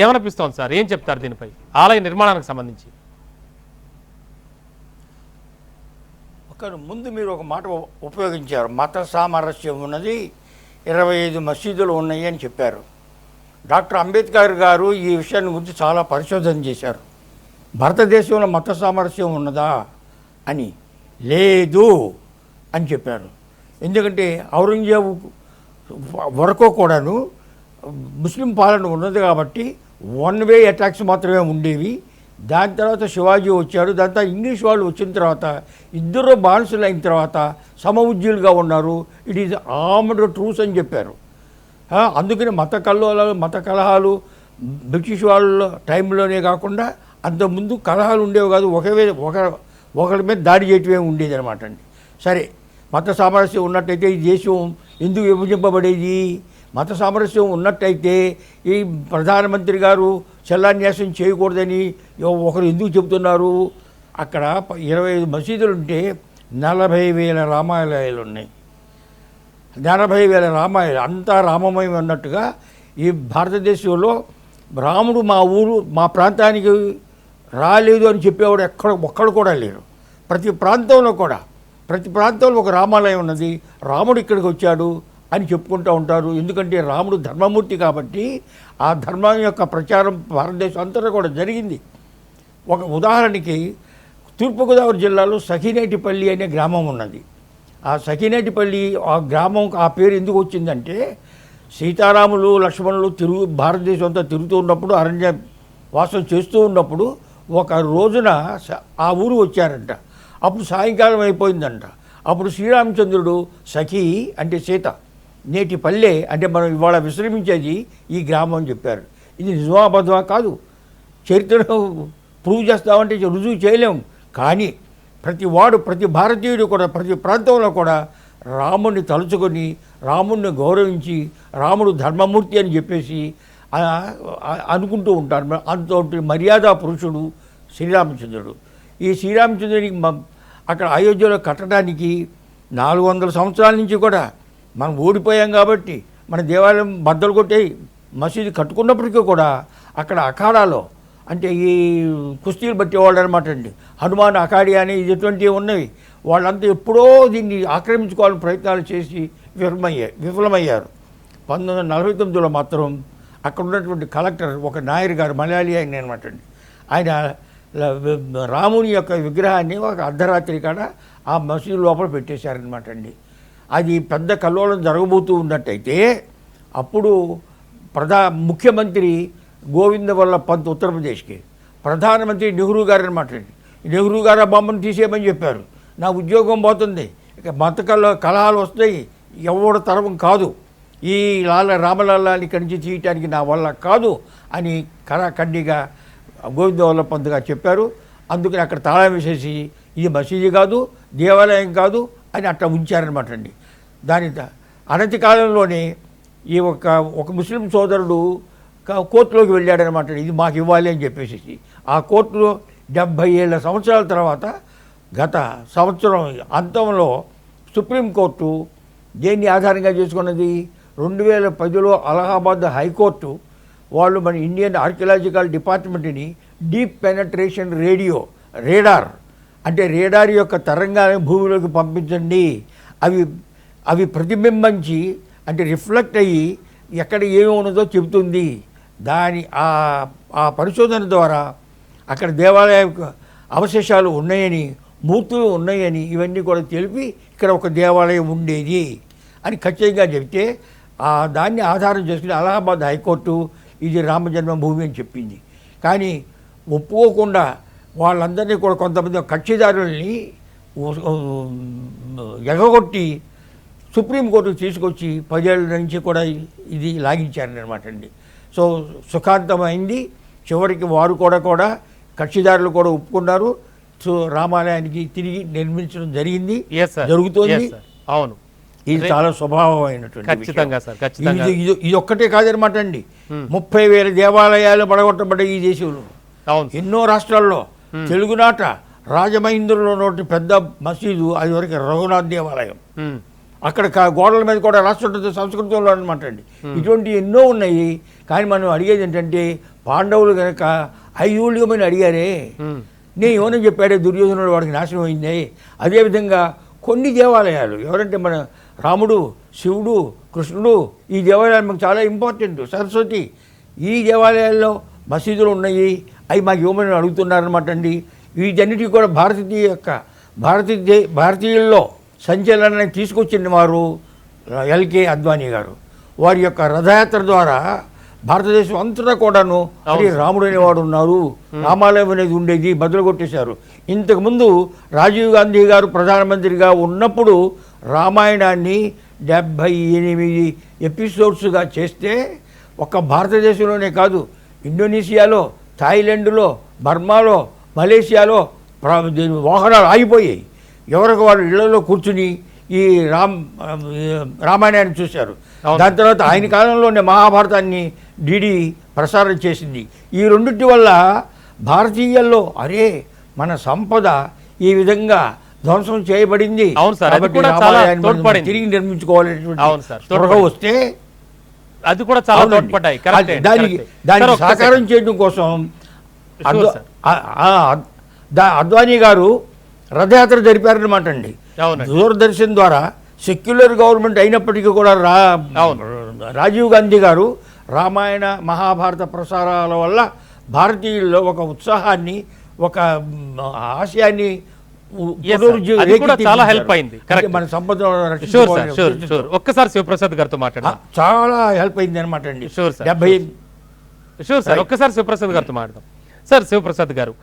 ఏమనిపిస్తోంది సార్, ఏం చెప్తారు దీనిపై ఆలయ నిర్మాణానికి సంబంధించి? ముందు మీరు ఒక మాట ఉపయోగించారు, మత సామరస్యం ఉన్నది, 25 మసీదులు ఉన్నాయి అని చెప్పారు. డాక్టర్ అంబేద్కర్ గారు ఈ విషయాన్ని గురించి చాలా పరిశోధన చేశారు. భారతదేశంలో మత సామరస్యం ఉన్నదా అని, లేదు అని చెప్పారు. ఎందుకంటే ఔరంగజేబు వరకు కూడాను ముస్లిం పాలన ఉన్నది కాబట్టి 1 వే అటాక్స్ మాత్రమే ఉండేవి. దాని తర్వాత శివాజీ వచ్చాడు, దాని తర్వాత ఇంగ్లీష్ వాళ్ళు వచ్చిన తర్వాత ఇద్దరు బానిసలు అయిన తర్వాత సమఉజ్జీలుగా ఉన్నారు. ఇట్ ఈజ్ ఆర్మ్డ్ ట్రూస్ అని చెప్పారు. అందుకని మత కలహాలు బ్రిటిష్ వాళ్ళ టైంలోనే కాకుండా అంతకుముందు కలహాలు ఉండేవి కాదు, ఒకరి మీద దాడి చేయటమే ఉండేది అనమాట అండి. సరే, మత సామరస్యం ఉన్నట్టయితే ఈ దేశం ఎందుకు విభజింపబడేది? మత సామరస్యం ఉన్నట్టయితే ఈ ప్రధానమంత్రి గారు శిలాన్యాసం చేయకూడదని ఒకరు ఎందుకు చెబుతున్నారు? అక్కడ 25 మసీదులు ఉంటే 40,000 రామాలయాలు ఉన్నాయి. 40,000 రామాలయాలు, అంతా రామమయం అన్నట్టుగా ఈ భారతదేశంలో రాముడు మా ప్రాంతానికి రాలేదు అని చెప్పేవాడు ఒక్కడు కూడా లేరు. ప్రతి ప్రాంతంలో ఒక రామాలయం ఉన్నది, రాముడు ఇక్కడికి వచ్చాడు అని చెప్పుకుంటూ ఉంటారు. ఎందుకంటే రాముడు ధర్మమూర్తి కాబట్టి ఆ ధర్మం యొక్క ప్రచారం భారతదేశం అంతటా కూడా జరిగింది. ఒక ఉదాహరణకి తూర్పుగోదావరి జిల్లాలో సఖినేటిపల్లి అనే గ్రామం ఉన్నది. ఆ సఖినేటిపల్లి ఆ గ్రామం ఆ పేరు ఎందుకు వచ్చిందంటే సీతారాములు లక్ష్మణులు భారతదేశం అంతా తిరుగుతూ ఉన్నప్పుడు, అరణ్య వాసం చేస్తూ ఉన్నప్పుడు ఒక రోజున ఆ ఊరు వచ్చారంట. అప్పుడు సాయంకాలం అయిపోయిందంట. అప్పుడు శ్రీరామచంద్రుడు సఖి అంటే సీత, నేటి పల్లె అంటే మనం ఇవాళ విశ్రమించేది ఈ గ్రామం అని చెప్పారు. ఇది నిజమాబద్ధమా కాదు, చరిత్రను ప్రూవ్ చేస్తామంటే రుజువు చేయలేము. కానీ ప్రతి భారతీయుడు కూడా ప్రతి ప్రాంతంలో కూడా రాముడిని తలుచుకొని రాముడిని గౌరవించి రాముడు ధర్మమూర్తి అని చెప్పేసి అనుకుంటూ ఉంటారు. అంతటి మర్యాద పురుషుడు శ్రీరామచంద్రుడు. ఈ శ్రీరామచంద్రుడికి అక్కడ అయోధ్యలో కట్టడానికి 400 సంవత్సరాల నుంచి కూడా మనం ఓడిపోయాం కాబట్టి మన దేవాలయం బద్దలు కొట్టే మసీదు కట్టుకున్నప్పటికీ కూడా అక్కడ అఖాడాలో అంటే ఈ కుస్తీలు బట్టేవాళ్ళు అనమాట అండి, హనుమాన్ అఖాడి అని ఇటువంటివి ఉన్నవి. వాళ్ళంతా ఎప్పుడో దీన్ని ఆక్రమించుకోవాలని ప్రయత్నాలు చేసి విఫలమయ్యారు. 1949లో మాత్రం అక్కడ ఉన్నటువంటి కలెక్టర్ ఒక నాయర్ గారు, మలయాళీ ఆయన అనమాట అండి, ఆయన రాముని యొక్క విగ్రహాన్ని ఒక అర్ధరాత్రి కాడ ఆ మసీదు లోపల పెట్టేశారనమాట అండి. అది పెద్ద కల్లోలం జరగబోతూ ఉన్నట్టయితే అప్పుడు ముఖ్యమంత్రి గోవింద వల్లభ్ పంత్ ఉత్తరప్రదేశ్కి, ప్రధానమంత్రి నెహ్రూ గారు అనమాట అండి. నెహ్రూ గారు ఆ బొమ్మను తీసేయమని చెప్పారు. నా ఉద్యోగం పోతుంది, ఇక మత కలహాలు వస్తాయి, ఎవడు తరం కాదు, ఈ రామలల్లాని ఇక్కడి నుంచి తీయటానికి నా వల్ల కాదు అని కరాఖండిగా గోవింద వల్లభ్ పంత్ గారు చెప్పారు. అందుకని అక్కడ తాళం వేసేసి ఇది మసీదు కాదు, దేవాలయం కాదు అని అట్లా ఉంచారనమాట అండి. దాని అనతి కాలంలోనే ఈ ఒక ముస్లిం సోదరుడు కోర్టులోకి వెళ్ళాడనమాట, ఇది మాకు ఇవ్వాలి అని చెప్పేసి. ఆ కోర్టులో 70 సంవత్సరాల తర్వాత గత సంవత్సరం అంతంలో సుప్రీంకోర్టు దేన్ని ఆధారంగా చేసుకున్నది, 2010లో అలహాబాద్ హైకోర్టు వాళ్ళు మన ఇండియన్ ఆర్కియలాజికల్ డిపార్ట్మెంట్ని డీప్ పెనట్రేషన్ రేడార్ అంటే రేడార్ యొక్క తరంగాలను భూమిలోకి పంపించండి, అవి ప్రతిబింబించి అంటే రిఫ్లెక్ట్ అయ్యి ఎక్కడ ఏమి ఉన్నదో చెబుతుంది. దాని ఆ పరిశోధన ద్వారా అక్కడ దేవాలయ అవశేషాలు ఉన్నాయని, మూర్తులు ఉన్నాయని ఇవన్నీ కూడా తెలిపి ఇక్కడ ఒక దేవాలయం ఉండేది అని ఖచ్చితంగా చెబితే దాన్ని ఆధారం చేసుకుని అలహాబాద్ హైకోర్టు ఇది రామజన్మభూమి అని చెప్పింది. కానీ ఒప్పుకోకుండా వాళ్ళందరినీ కూడా కొంతమంది కక్షిదారుల్ని ఎగగొట్టి సుప్రీంకోర్టుకు తీసుకొచ్చి 10 ఏళ్ళ నుంచి కూడా ఇది లాగించారనమాట అండి. సో సుఖాంతమైంది. చివరికి వారు కూడా కక్షిదారులు కూడా ఒప్పుకున్నారు. సో రామాలయానికి తిరిగి నిర్మించడం జరిగింది, జరుగుతోంది. అవును, ఇది చాలా స్వభావమైనటువంటి ఖచ్చితంగా సార్, ఖచ్చితంగా ఇది ఒక్కటే కాదనమాట అండి. 30,000 దేవాలయాలు పడగొట్టబడ్డాయి ఈ దేశంలో. ఎన్నో రాష్ట్రాల్లో. తెలుగునాట రాజమహేంద్రలో పెద్ద మసీదు అది వరకు రఘునాథ్ దేవాలయం, అక్కడ గోడల మీద కూడా రాష్ట్ర సంస్కృతంలో అనమాట అండి. ఇటువంటి ఎన్నో ఉన్నాయి. కానీ మనం అడిగేది ఏంటంటే పాండవులు కనుక ఐయూళ్యమని అడిగారే, నేను ఏమని చెప్పాడే దుర్యోధనుడు వాడికి నాశనం అయిందే. అదేవిధంగా కొన్ని దేవాలయాలు ఎవరంటే మన రాముడు, శివుడు, కృష్ణుడు, ఈ దేవాలయాలు మాకు చాలా ఇంపార్టెంట్. సరస్వతి, ఈ దేవాలయాల్లో మసీదులు ఉన్నాయి, అవి మాకు ఇవ్వమని అడుగుతున్నారనమాట అండి. వీటన్నిటికీ కూడా భారతీయుల్లో సంచలనాన్ని తీసుకొచ్చిన వారు ఎల్కే అద్వానీ గారు. వారి యొక్క రథయాత్ర ద్వారా భారతదేశం అంతటా కూడాను రాముడు అనేవాడు ఉన్నారు, రామాలయం అనేది ఉండేది, బదులు కొట్టేశారు. ఇంతకుముందు రాజీవ్ గాంధీ గారు ప్రధానమంత్రిగా ఉన్నప్పుడు రామాయణాన్ని 78 ఎపిసోడ్స్గా చేస్తే ఒక్క భారతదేశంలోనే కాదు, ఇండోనేషియాలో, థాయిలాండ్లో, బర్మాలో, మలేషియాలో వాహనాలు ఆగిపోయాయి. ఎవరికి వారు ఇళ్లలో కూర్చుని ఈ రామాయణాన్ని చూశారు. దాని తర్వాత ఆయన కాలంలోనే మహాభారతాన్ని డిడి ప్రసారం చేసింది. ఈ రెండింటి వల్ల భారతీయుల్లో అరే మన సంపద ఈ విధంగా ధ్వంసం చేయబడింది, తిరిగి నిర్మించుకోవాలనేటువంటి వస్తే అది కూడా చాలా తోడ్పడ్డాయి. దాన్ని సాకారం చేయడం కోసం అద్వానీ గారు రథయాత్ర జరిపారనమాట అండి. దూరదర్శన్ ద్వారా సెక్యులర్ గవర్నమెంట్ అయినప్పటికీ కూడా రాజీవ్ గాంధీ గారు రామాయణ మహాభారత ప్రసారాల వల్ల భారతీయుల్లో ఒక ఉత్సాహాన్ని, ఒక ఆశయాన్ని చాలా హెల్ప్ అయింది. మన సంపద ఒక్కసారి శివప్రసాద్ గారితో మాట్లాడదాం. చాలా హెల్ప్ అయింది అనమాట అండి. ఒక్కసారి శివప్రసాద్ గారితో మాట్లాడదాం. సార్ శివప్రసాద్ గారు,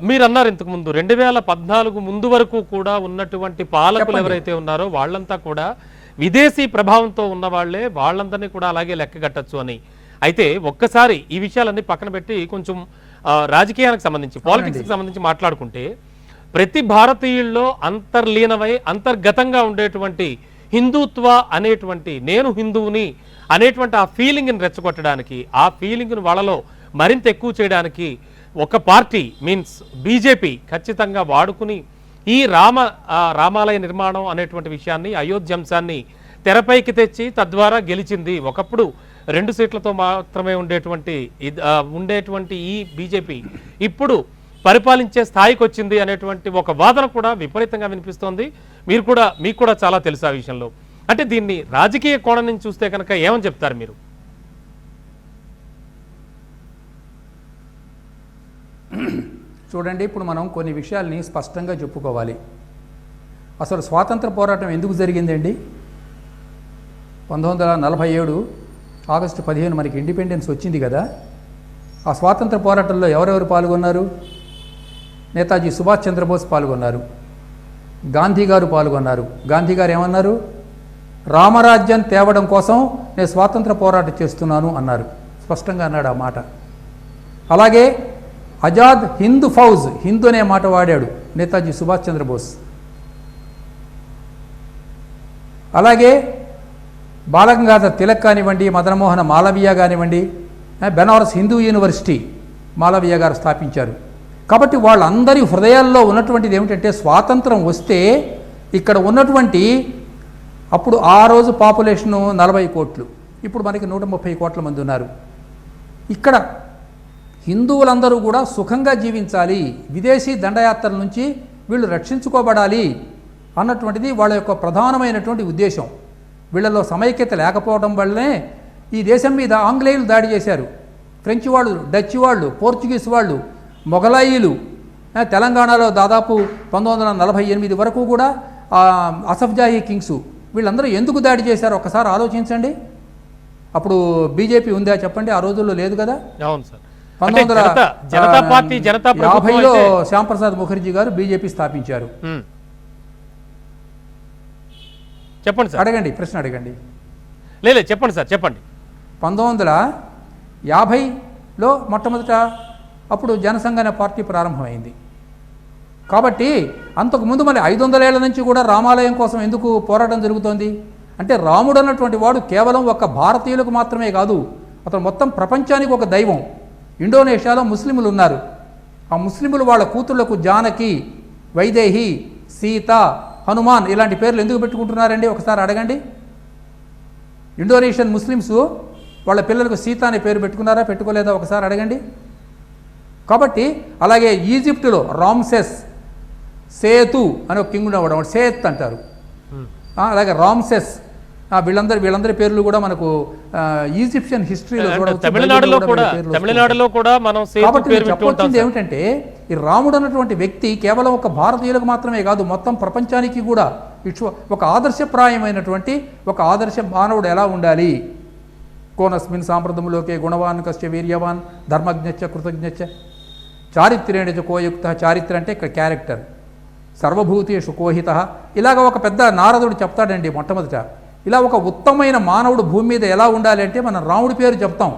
మీరు అన్నారు ఇంతకు ముందు 2014 ముందు వరకు కూడా ఉన్నటువంటి పాలకులు ఎవరైతే ఉన్నారో వాళ్ళంతా కూడా విదేశీ ప్రభావంతో ఉన్న వాళ్లే, వాళ్ళందరినీ కూడా అలాగే లెక్క కట్టచ్చు అని. అయితే ఒక్కసారి ఈ విషయాలన్నీ పక్కన పెట్టి కొంచెం రాజకీయానికి సంబంధించి, పాలిటిక్స్కి సంబంధించి మాట్లాడుకుంటే ప్రతి భారతీయుల్లో అంతర్లీనమై అంతర్గతంగా ఉండేటువంటి హిందుత్వ అనేటువంటి, నేను హిందువుని అనేటువంటి ఆ ఫీలింగ్ని రెచ్చగొట్టడానికి, ఆ ఫీలింగ్ను వాళ్ళలో మరింత ఎక్కువ చేయడానికి ఒక పార్టీ మీన్స్ బీజేపీ ఖచ్చితంగా వాడుకుని ఈ రామాలయ నిర్మాణం అనేటువంటి విషయాన్ని, అయోధ్య అంశాన్ని తెరపైకి తెచ్చి తద్వారా గెలిచింది. ఒకప్పుడు 2 సీట్లతో మాత్రమే ఉండేటువంటి ఈ బీజేపీ ఇప్పుడు పరిపాలించే స్థాయికి వచ్చింది అనేటువంటి ఒక వాదన కూడా విపరీతంగా వినిపిస్తోంది. మీకు కూడా చాలా తెలుసు ఆ విషయంలో. అంటే దీన్ని రాజకీయ కోణం నుంచి చూస్తే కనుక ఏమని చెప్తారు మీరు? చూడండి, ఇప్పుడు మనం కొన్ని విషయాల్ని స్పష్టంగా చెప్పుకోవాలి. అసలు స్వాతంత్ర పోరాటం ఎందుకు జరిగిందండి? 1947 ఆగస్టు 15 మనకి ఇండిపెండెన్స్ వచ్చింది కదా. ఆ స్వాతంత్ర పోరాటంలో ఎవరెవరు పాల్గొన్నారు? నేతాజీ సుభాష్ చంద్రబోస్ పాల్గొన్నారు, గాంధీ గారు పాల్గొన్నారు. గాంధీ గారు ఏమన్నారు? రామరాజ్యం తేవడం కోసం నేను స్వాతంత్ర పోరాటం చేస్తున్నాను అన్నారు, స్పష్టంగా అన్నాడు ఆ మాట. అలాగే ఆజాద్ హింద్ ఫౌజ్, హిందూ అనే మాట వాడాడు నేతాజీ సుభాష్ చంద్రబోస్. అలాగే బాలగంగాధర్ తిలక్ కానివ్వండి, మదనమోహన మాలవీయ కానివ్వండి, బెనారస్ హిందూ యూనివర్సిటీ మాలవీయ గారు స్థాపించారు. కాబట్టి వాళ్ళందరి హృదయాల్లో ఉన్నటువంటిది ఏమిటంటే స్వాతంత్రం వస్తే ఇక్కడ ఉన్నటువంటి, అప్పుడు ఆ రోజు పాపులేషను 40 కోట్లు, ఇప్పుడు మనకి 130 కోట్ల మంది ఉన్నారు. ఇక్కడ హిందువులందరూ కూడా సుఖంగా జీవించాలి, విదేశీ దండయాత్రల నుంచి వీళ్ళు రక్షించుకోబడాలి అన్నటువంటిది వాళ్ళ యొక్క ప్రధానమైనటువంటి ఉద్దేశం. వీళ్ళలో సమైక్యత లేకపోవడం వల్లనే ఈ దేశం మీద ఆంగ్లేయులు దాడి చేశారు. ఫ్రెంచ్ వాళ్ళు, డచ్ వాళ్ళు, పోర్చుగీస్ వాళ్ళు, మొఘలాయిలు. తెలంగాణలో దాదాపు 1948 వరకు కూడా అసఫ్జాహీ కింగ్స్, వీళ్ళందరూ ఎందుకు దాడి చేశారు ఒక్కసారి ఆలోచించండి. అప్పుడు బీజేపీ ఉందా చెప్పండి? ఆ రోజుల్లో లేదు కదా. అవును సార్. 1950లో శ్యాంప్రసాద్ ముఖర్జీ గారు బీజేపీ స్థాపించారు. చెప్పండి సార్, అడగండి, ప్రశ్న అడగండి. లేదు చెప్పండి సార్, చెప్పండి. 1950లో మొట్టమొదట అప్పుడు జనసంఘ అనే పార్టీ ప్రారంభమైంది. కాబట్టి అంతకుముందు మరి 500 ఏళ్ల నుంచి కూడా రామాలయం కోసం ఎందుకు పోరాటం జరుగుతోంది అంటే, రాముడు అన్నటువంటి వాడు కేవలం ఒక భారతీయులకు మాత్రమే కాదు, అతను మొత్తం ప్రపంచానికి ఒక దైవం. ఇండోనేషియాలో ముస్లింలు ఉన్నారు. ఆ ముస్లింలు వాళ్ళ కూతుళ్లకు జానకి, వైదేహి, సీత, హనుమాన్ ఇలాంటి పేర్లు ఎందుకు పెట్టుకుంటున్నారండి ఒకసారి అడగండి. ఇండోనేషియన్ ముస్లిమ్స్ వాళ్ళ పిల్లలకు సీత అనే పేరు పెట్టుకున్నారా, పెట్టుకోలేదా ఒకసారి అడగండి. కాబట్టి అలాగే ఈజిప్టులో రామ్సెస్, సేతు అని ఒక కింగ్ ఉండేవాడు, సేత్ అంటారు. అలాగే రామ్సెస్, వీళ్ళందరి పేర్లు కూడా మనకు ఈజిప్షియన్ హిస్టరీలో తమిళనాడులో కూడా మనం చెప్పొచ్చింది ఏమిటంటే, ఈ రాముడు అన్నటువంటి వ్యక్తి కేవలం ఒక భారతీయులకు మాత్రమే కాదు, మొత్తం ప్రపంచానికి కూడా ఒక ఆదర్శప్రాయమైనటువంటి ఒక ఆదర్శ మానవుడు ఎలా ఉండాలి. కోనస్మిన్ సాంప్రదములోకే గుణవాన్ కశ్చ వీర్యవాన్ ధర్మజ్ఞచ్చ కృతజ్ఞచ్చ చారిత్రేణ కోయుక్త. చారిత్ర అంటే ఇక్కడ క్యారెక్టర్. సర్వభూతేషు కోహిత. ఇలాగ ఒక పెద్ద నారదుడు చెప్తాడండి మొట్టమొదట. ఇలా ఒక ఉత్తమమైన మానవుడు భూమి మీద ఎలా ఉండాలి అంటే మనం రాముడి పేరు చెప్తాం.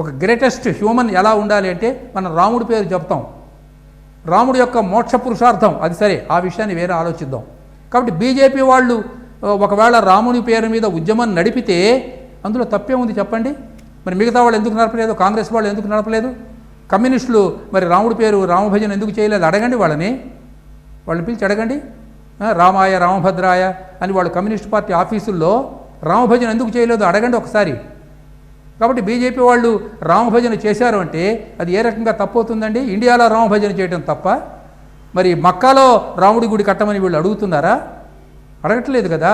ఒక గ్రేటెస్ట్ హ్యూమన్ ఎలా ఉండాలి అంటే మనం రాముడి పేరు చెప్తాం. రాముడి యొక్క మోక్ష పురుషార్థం అది సరే, ఆ విషయాన్ని వేరే ఆలోచిద్దాం. కాబట్టి బీజేపీ వాళ్ళు ఒకవేళ రాముని పేరు మీద ఉద్యమం నడిపితే అందులో తప్పే ఉంది చెప్పండి. మరి మిగతా వాళ్ళు ఎందుకు నడపలేదు? కాంగ్రెస్ వాళ్ళు ఎందుకు నడపలేదు? కమ్యూనిస్టులు మరి రాముడి పేరు రామభజన ఎందుకు చేయలేదు? అడగండి వాళ్ళని పిలిచి అడగండి. రామాయ రామభద్రాయ అని వాళ్ళు కమ్యూనిస్ట్ పార్టీ ఆఫీసుల్లో రామభజన ఎందుకు చేయలేదు అడగండి ఒకసారి. కాబట్టి బీజేపీ వాళ్ళు రామభజన చేశారు అంటే అది ఏ రకంగా తప్పవుతుందండి? ఇండియాలో రామభజన చేయడం తప్ప, మరి మక్కాలో రాముడి గుడి కట్టమని వీళ్ళు అడుగుతున్నారా? అడగట్లేదు కదా.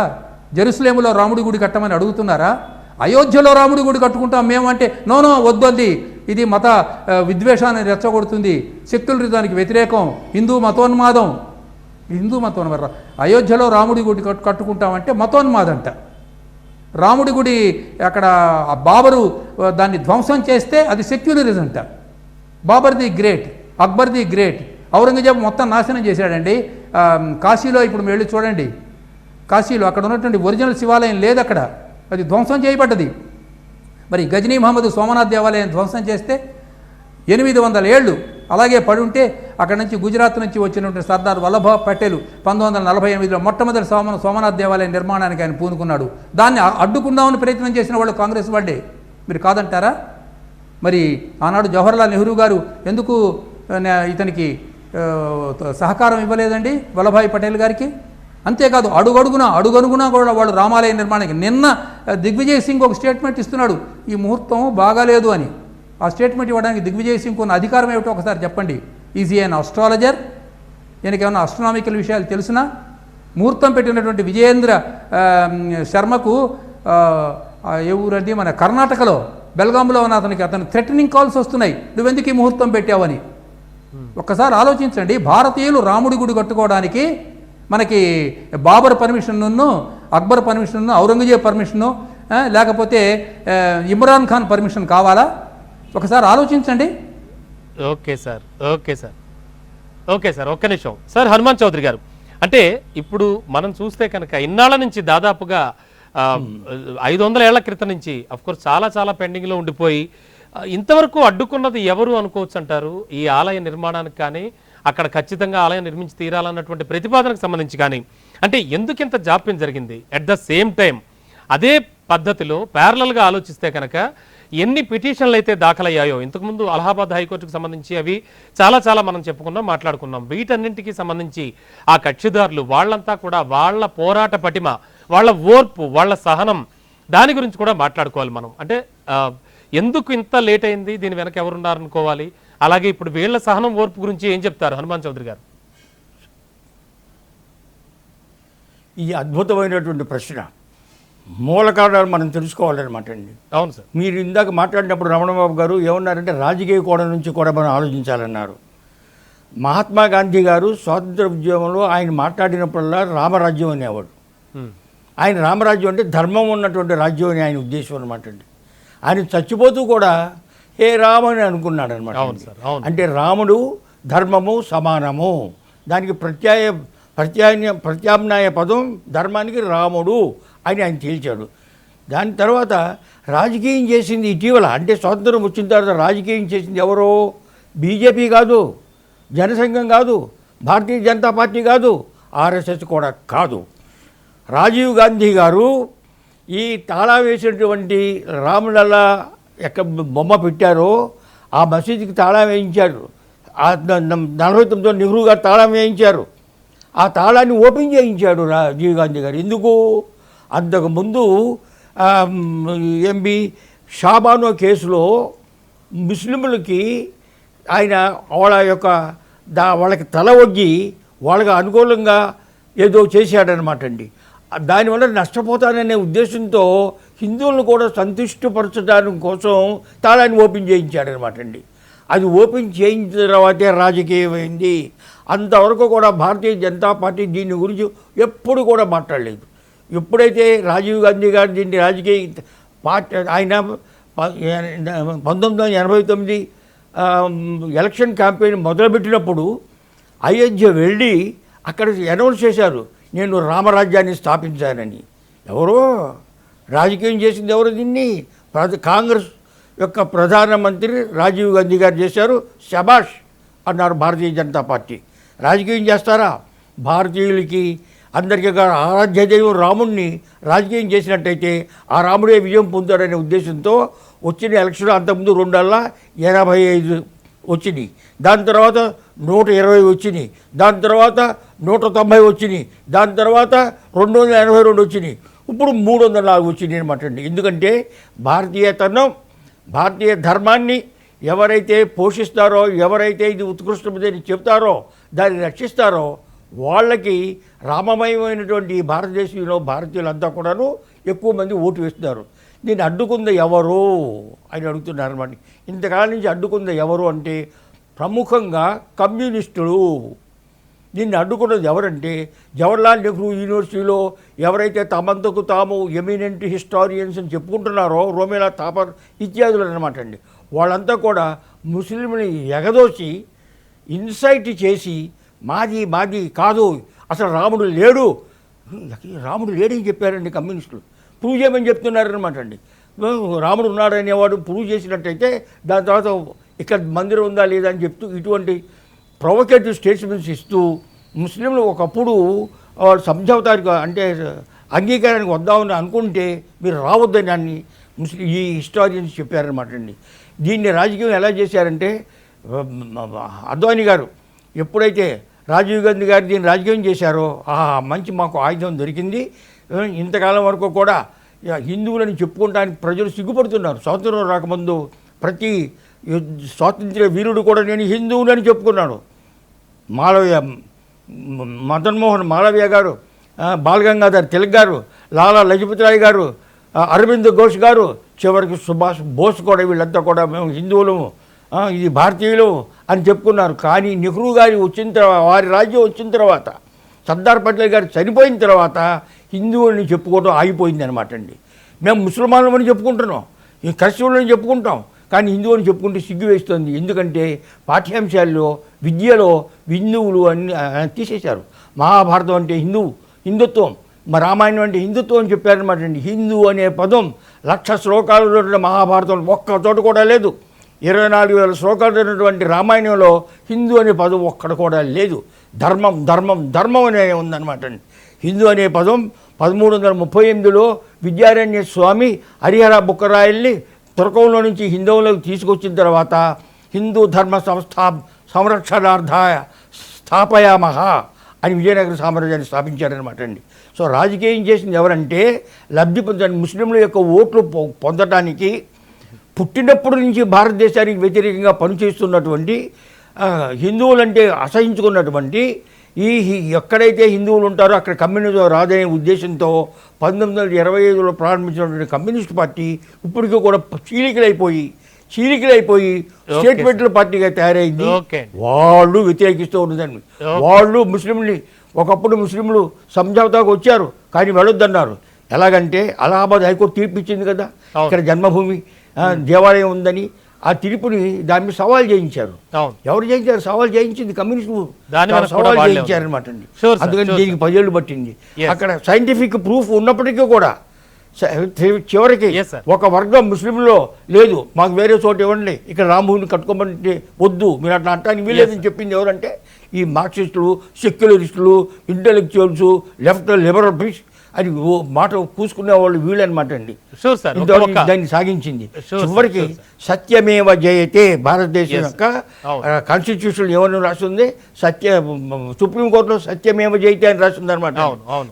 జెరూసలేములో రాముడి గుడి కట్టమని అడుగుతున్నారా? అయోధ్యలో రాముడి గుడి కట్టుకుంటాం మేమంటే నో వద్దు, ఇది మత విద్వేషాన్ని రెచ్చగొడుతుంది, శక్తులు దానికి వ్యతిరేకం, హిందూ మతోన్మాదం. అయోధ్యలో రాముడి గుడి కట్టుకుంటామంటే మతోన్మాదంట. రాముడి గుడి అక్కడ బాబరు దాన్ని ధ్వంసం చేస్తే అది సెక్యులరిజం అంట. Babar the great, Akbar the great, Aurangzeb మొత్తం నాశనం చేశాడండి. కాశీలో ఇప్పుడు వెళ్ళి చూడండి, కాశీలో అక్కడ ఉన్నటువంటి ఒరిజినల్ శివాలయం లేదు అక్కడ, అది ధ్వంసం చేయబడ్డది. మరి గజనీ మహమ్మద్ సోమనాథ్ దేవాలయం ధ్వంసం చేస్తే 800 ఏళ్ళు అలాగే పడి ఉంటే అక్కడ నుంచి గుజరాత్ నుంచి వచ్చినటువంటి సర్దార్ వల్లభాయ్ పటేల్ 1948లో మొట్టమొదటి సోమనాథ్ దేవాలయ నిర్మాణానికి ఆయన పూనుకున్నాడు. దాన్ని అడ్డుకుందామని ప్రయత్నం చేసిన వాళ్ళు కాంగ్రెస్ వాళ్ళే. మీరు కాదంటారా? మరి ఆనాడు జవహర్లాల్ నెహ్రూ గారు ఎందుకు ఇతనికి సహకారం ఇవ్వలేదండి వల్లభాయ్ పటేల్ గారికి? అంతేకాదు అడుగడుగునా కూడా వాళ్ళు రామాలయ నిర్మాణానికి నిన్న దిగ్విజయ్ సింగ్ ఒక స్టేట్మెంట్ ఇస్తున్నాడు, ఈ ముహూర్తం బాగాలేదు అని. ఆ స్టేట్మెంట్ ఇవ్వడానికి దిగ్విజయ్ సింగ్ ఉన్న అధికారం ఏమిటో ఒకసారి చెప్పండి. ఈజీ అయిన ఆస్ట్రాలజర్, ఈయనకేమన్నా ఆస్ట్రానామికల్ విషయాలు తెలిసినా? ముహూర్తం పెట్టినటువంటి విజయేంద్ర శర్మకు ఏ ఊరండి మన కర్ణాటకలో బెల్గాంలో ఉన్న అతను థ్రెటనింగ్ కాల్స్ వస్తున్నాయి, నువ్వెందుకు ఈ ముహూర్తం పెట్టావని. ఒక్కసారి ఆలోచించండి. భారతీయులు రాముడి గుడి కట్టుకోవడానికి మనకి బాబర్ పర్మిషన్ను, అక్బర్ పర్మిషన్ను, ఔరంగజేబ్ పర్మిషన్ను, లేకపోతే ఇమ్రాన్ ఖాన్ పర్మిషన్ కావాలా? ఒకసారి ఆలోచించండి. Okay sir, okay sir, okay sir, ఒక్క నిమిషం సార్. హనుమాన్ చౌదరి గారు, అంటే ఇప్పుడు మనం చూస్తే కనుక ఇన్నాళ్ళ నుంచి దాదాపుగా 500 ఏళ్ల క్రితం నుంచి అఫ్కోర్స్ చాలా చాలా పెండింగ్లో ఉండిపోయి ఇంతవరకు అడ్డుకున్నది ఎవరు అనుకోవచ్చు అంటారు? ఈ ఆలయ నిర్మాణానికి కానీ, అక్కడ ఖచ్చితంగా ఆలయం నిర్మించి తీరాలన్నటువంటి ప్రతిపాదనకు సంబంధించి కానీ, అంటే ఎందుకు ఇంత జాప్యం జరిగింది? అట్ ద సేమ్ టైం అదే పద్ధతిలో ప్యారలల్గా ఆలోచిస్తే కనుక ఎన్ని పిటిషన్లు అయితే దాఖలయ్యాయో ఇంతకుముందు అలహాబాద్ హైకోర్టుకు సంబంధించి అవి చాలా చాలా మనం చెప్పుకున్నాం, మాట్లాడుకున్నాం. వీటన్నింటికి సంబంధించి ఆ కక్షిదారులు వాళ్ళంతా కూడా వాళ్ళ పోరాట పటిమ, వాళ్ళ ఓర్పు, వాళ్ళ సహనం, దాని గురించి కూడా మాట్లాడుకోవాలి మనం. అంటే ఎందుకు ఇంత లేట్ అయింది, దీని వెనక ఎవరున్నారనుకోవాలి. అలాగే ఇప్పుడు వీళ్ళ సహనం ఓర్పు గురించి ఏం చెప్తారు హనుమాన్ చౌదరి గారు? ఇది అద్భుతమైనటువంటి ప్రశ్న. మూల కారణాలు మనం తెలుసుకోవాలన్నమాట అండి. అవును సార్. మీరు ఇందాక మాట్లాడినప్పుడు రమణబాబు గారు ఏమన్నారంటే రాజకీయ కోణం నుంచి కూడా మనం ఆలోచించాలన్నారు. మహాత్మా గాంధీ గారు స్వాతంత్ర ఉద్యమంలో ఆయన మాట్లాడినప్పుడల్లా రామరాజ్యం అనేవాడు. ఆయన రామరాజ్యం అంటే ధర్మం ఉన్నటువంటి రాజ్యం అని ఆయన ఉద్దేశం అనమాట అండి. ఆయన చచ్చిపోతూ కూడా హే రామ్ అని అనుకున్నాడు అనమాట. అంటే రాముడు ధర్మము సమానము, దానికి ప్రత్యామ్నాయ పదం ధర్మానికి రాముడు అని ఆయన తేల్చాడు. దాని తర్వాత రాజకీయం చేసింది ఇటీవల, అంటే స్వాతంత్రం వచ్చిన తర్వాత రాజకీయం చేసింది ఎవరో? బీజేపీ కాదు, జనసంఘం కాదు, భారతీయ జనతా పార్టీ కాదు, ఆర్ఎస్ఎస్ కూడా కాదు. రాజీవ్ గాంధీ గారు ఈ తాళా వేసినటువంటి రాములల్లా ఎక్కడ బొమ్మ పెట్టారో ఆ మసీదుకి తాళం వేయించారు. 49 నెహ్రూ గారు తాళం వేయించారు. ఆ తాళాన్ని ఓపెన్ చేయించాడు రాజీవ్ గాంధీ గారు. ఎందుకు? అంతకుముందు ఎంబి షాబానో కేసులో ముస్లింలకి ఆయన వాళ్ళకి తల ఒగ్గి వాళ్ళకి అనుకూలంగా ఏదో చేశాడనమాట అండి. దానివల్ల నష్టపోతాననే ఉద్దేశంతో హిందువులను కూడా సంతుష్టపరచడానికి కోసం తాళాన్ని ఓపెన్ చేయించాడనమాట అండి. అది ఓపెన్ చేయించిన తర్వాతే రాజకీయమైంది. అంతవరకు కూడా భారతీయ జనతా పార్టీ దీని గురించి ఎప్పుడు కూడా మాట్లాడలేదు. ఎప్పుడైతే రాజీవ్ గాంధీ గారు దీన్ని రాజకీయ పార్టీ ఆయన 1989 ఎలక్షన్ క్యాంపెయిన్ మొదలుపెట్టినప్పుడు అయోధ్య వెళ్ళి అక్కడ అనౌన్స్ చేశారు, నేను రామరాజ్యాన్ని స్థాపించానని. ఎవరో రాజకీయం చేసింది ఎవరు? దీన్ని కాంగ్రెస్ యొక్క ప్రధానమంత్రి రాజీవ్ గాంధీ గారు చేశారు. శబాష్ అన్నారు భారతీయ జనతా పార్టీ. రాజకీయం చేస్తారా? భారతీయులకి అందరికీ ఆరాధ్య దైవం రాముడిని రాజకీయం చేసినట్టయితే ఆ రాముడే విజయం పొందాడనే ఉద్దేశంతో వచ్చిన ఎలక్షన్ అంతకుముందు 285 వచ్చినాయి, దాని తర్వాత 120 వచ్చినాయి, దాని తర్వాత 190 వచ్చినాయి, దాని తర్వాత 282 వచ్చినాయి, ఇప్పుడు 304 వచ్చినాయి అనమాట అండి. ఎందుకంటే భారతీయ ధర్మాన్ని ఎవరైతే పోషిస్తారో, ఎవరైతే ఇది ఉత్కృష్టమని చెప్తారో, దాన్ని రక్షిస్తారో వాళ్ళకి రామమయమైనటువంటి భారతదేశంలో భారతీయులంతా కూడాను ఎక్కువ మంది ఓటు వేస్తున్నారు. దీన్ని అడ్డుకుంది ఎవరు అని అడుగుతున్నారు అన్నమాట. ఇంతకాలం నుంచి అడ్డుకుంది ఎవరు అంటే ప్రముఖంగా కమ్యూనిస్టులు. దీన్ని అడ్డుకున్నది ఎవరంటే జవహర్లాల్ నెహ్రూ యూనివర్సిటీలో ఎవరైతే తమంతకు తాము ఎమినెంట్ హిస్టారియన్స్ అని చెప్పుకుంటున్నారో, రోమేలా థాపర్ ఇత్యాదులు అన్నమాట అండి, వాళ్ళంతా కూడా ముస్లింని ఎగదోసి ఇన్సైట్ చేసి మాది కాదు, అసలు రాముడు లేడు లేడని చెప్పారండి కమ్యూనిస్టులు. ప్రూవ్ చేయమని చెప్తున్నారనమాట అండి. రాముడు ఉన్నాడనేవాడు ప్రూవ్ చేసినట్టయితే దాని తర్వాత ఇక్కడ మందిరం ఉందా లేదా అని చెప్తూ ఇటువంటి ప్రొవోకేటివ్ స్టేట్మెంట్స్ ఇస్తూ ముస్లింలు ఒకప్పుడు వాళ్ళు సంజావుతానికి అంటే అంగీకారానికి వద్దామని అనుకుంటే మీరు రావద్దని అని ఈ హిస్టారియన్స్ చెప్పారనమాట అండి. దీన్ని రాజకీయం ఎలా చేశారంటే అద్వానీ గారు ఎప్పుడైతే రాజీవ్ గాంధీ గారు దీన్ని రాజకీయం చేశారో మంచి మాకు ఆయుధం దొరికింది. ఇంతకాలం వరకు కూడా హిందువులని చెప్పుకోవడానికి ప్రజలు సిగ్గుపడుతున్నారు. స్వాతంత్రం రాకముందు ప్రతి స్వాతంత్ర్య వీరుడు కూడా నేను హిందువులని చెప్పుకున్నాడు. మాలవ్య మదన్మోహన్ మాలవ్య గారు, బాలగంగాధర్ తిలక్ గారు, లాలా లజపతి రాయ్ గారు, అరవింద్ ఘోష్ గారు, చివరికి సుభాష్ బోస్ కూడా వీళ్ళంతా కూడా మేము హిందువులము, ఇది భారతీయులు అని చెప్పుకున్నారు. కానీ నెహ్రూ గారి వచ్చిన తర్వాత, వారి రాజ్యం వచ్చిన తర్వాత, సర్దార్ పటేల్ గారు చనిపోయిన తర్వాత హిందువులని చెప్పుకోవడం ఆగిపోయింది అనమాట అండి. మేము ముసల్మాన్లని చెప్పుకుంటున్నాం, ఈ క్రైస్తవులని చెప్పుకుంటాం, కానీ హిందువుని చెప్పుకుంటే సిగ్గు వేస్తుంది. ఎందుకంటే పాఠ్యాంశాల్లో విద్యలో హిందువులు అన్ని తీసేశారు. మహాభారతం అంటే హిందుత్వం, మా రామాయణం అంటే హిందుత్వం అని చెప్పారనమాట అండి. హిందూ అనే పదం 1,00,000 శ్లోకాలు మహాభారతం ఒక్క చోట కూడా లేదు. 24,000 శ్లోకాలు ఉన్నటువంటి రామాయణంలో హిందూ అనే పదం ఒక్కడ కూడా లేదు. ధర్మం ధర్మం ధర్మం అనే ఉందన్నమాట అండి. హిందూ అనే పదం 1338లో విద్యారణ్య స్వామి హరిహర బుక్కరాయల్ని తురకంలో నుంచి హిందువులకు తీసుకొచ్చిన తర్వాత హిందూ ధర్మ సంరక్షణార్థాయ స్థాపయామహ అని విజయనగర సామ్రాజ్యాన్ని స్థాపించారనమాట అండి. సో రాజకీయం చేసింది ఎవరంటే లబ్ధి పొందడానికి, ముస్లింల యొక్క ఓట్లు పొందడానికి పుట్టినప్పటి నుంచి భారతదేశానికి వ్యతిరేకంగా పనిచేస్తున్నటువంటి హిందువులంటే అసహించుకున్నటువంటి ఎక్కడైతే హిందువులు ఉంటారో అక్కడ కమ్యూనిజం రాదనే ఉద్దేశంతో 1925లో ప్రారంభించినటువంటి కమ్యూనిస్ట్ పార్టీ ఇప్పటికీ కూడా చీలికలైపోయి స్టేట్మెంట్ల పార్టీగా తయారైంది. వాళ్ళు వ్యతిరేకిస్తూ ఉన్నదండి. వాళ్ళు ముస్లింని ఒకప్పుడు ముస్లింలు సంజావుతాకు వచ్చారు కానీ వెళ్ళొద్దన్నారు. ఎలాగంటే అలహాబాద్ హైకోర్టు తీర్పు ఇచ్చింది కదా, ఇక్కడ జన్మభూమి దేవాలయం ఉందని. ఆ తీర్పుని దాని మీద సవాల్ చేయించారు. ఎవరు చేయించారు? సవాల్ చేయించింది కమ్యూనిస్టు సవాల్ చేయించారనమాట అండి. అందుకని దీనికి 10 ఏళ్ళు పట్టింది. అక్కడ సైంటిఫిక్ ప్రూఫ్ ఉన్నప్పటికీ కూడా చివరికి ఒక వర్గం ముస్లింలో లేదు, మాకు వేరే చోట ఇవ్వండి, ఇక్కడ రామభూమిని కట్టుకోమంటే వద్దు, మీరు అట్లా అంటానికి వీలేదని చెప్పింది ఎవరంటే ఈ మార్క్సిస్టులు, సెక్యులరిస్టులు, ఇంటెలెక్చువల్స్, లెఫ్ట్ లిబరల్ అని మాట పూసుకునే వాళ్ళు వీళ్ళనమాట అండి. దాన్ని సాగించింది. చివరికి సత్యమేవ జయతే, భారతదేశం యొక్క కాన్స్టిట్యూషన్ ఏమని రాస్తుంది, సుప్రీంకోర్టులో సత్యమేవ జయతే అని రాస్తుంది అనమాట.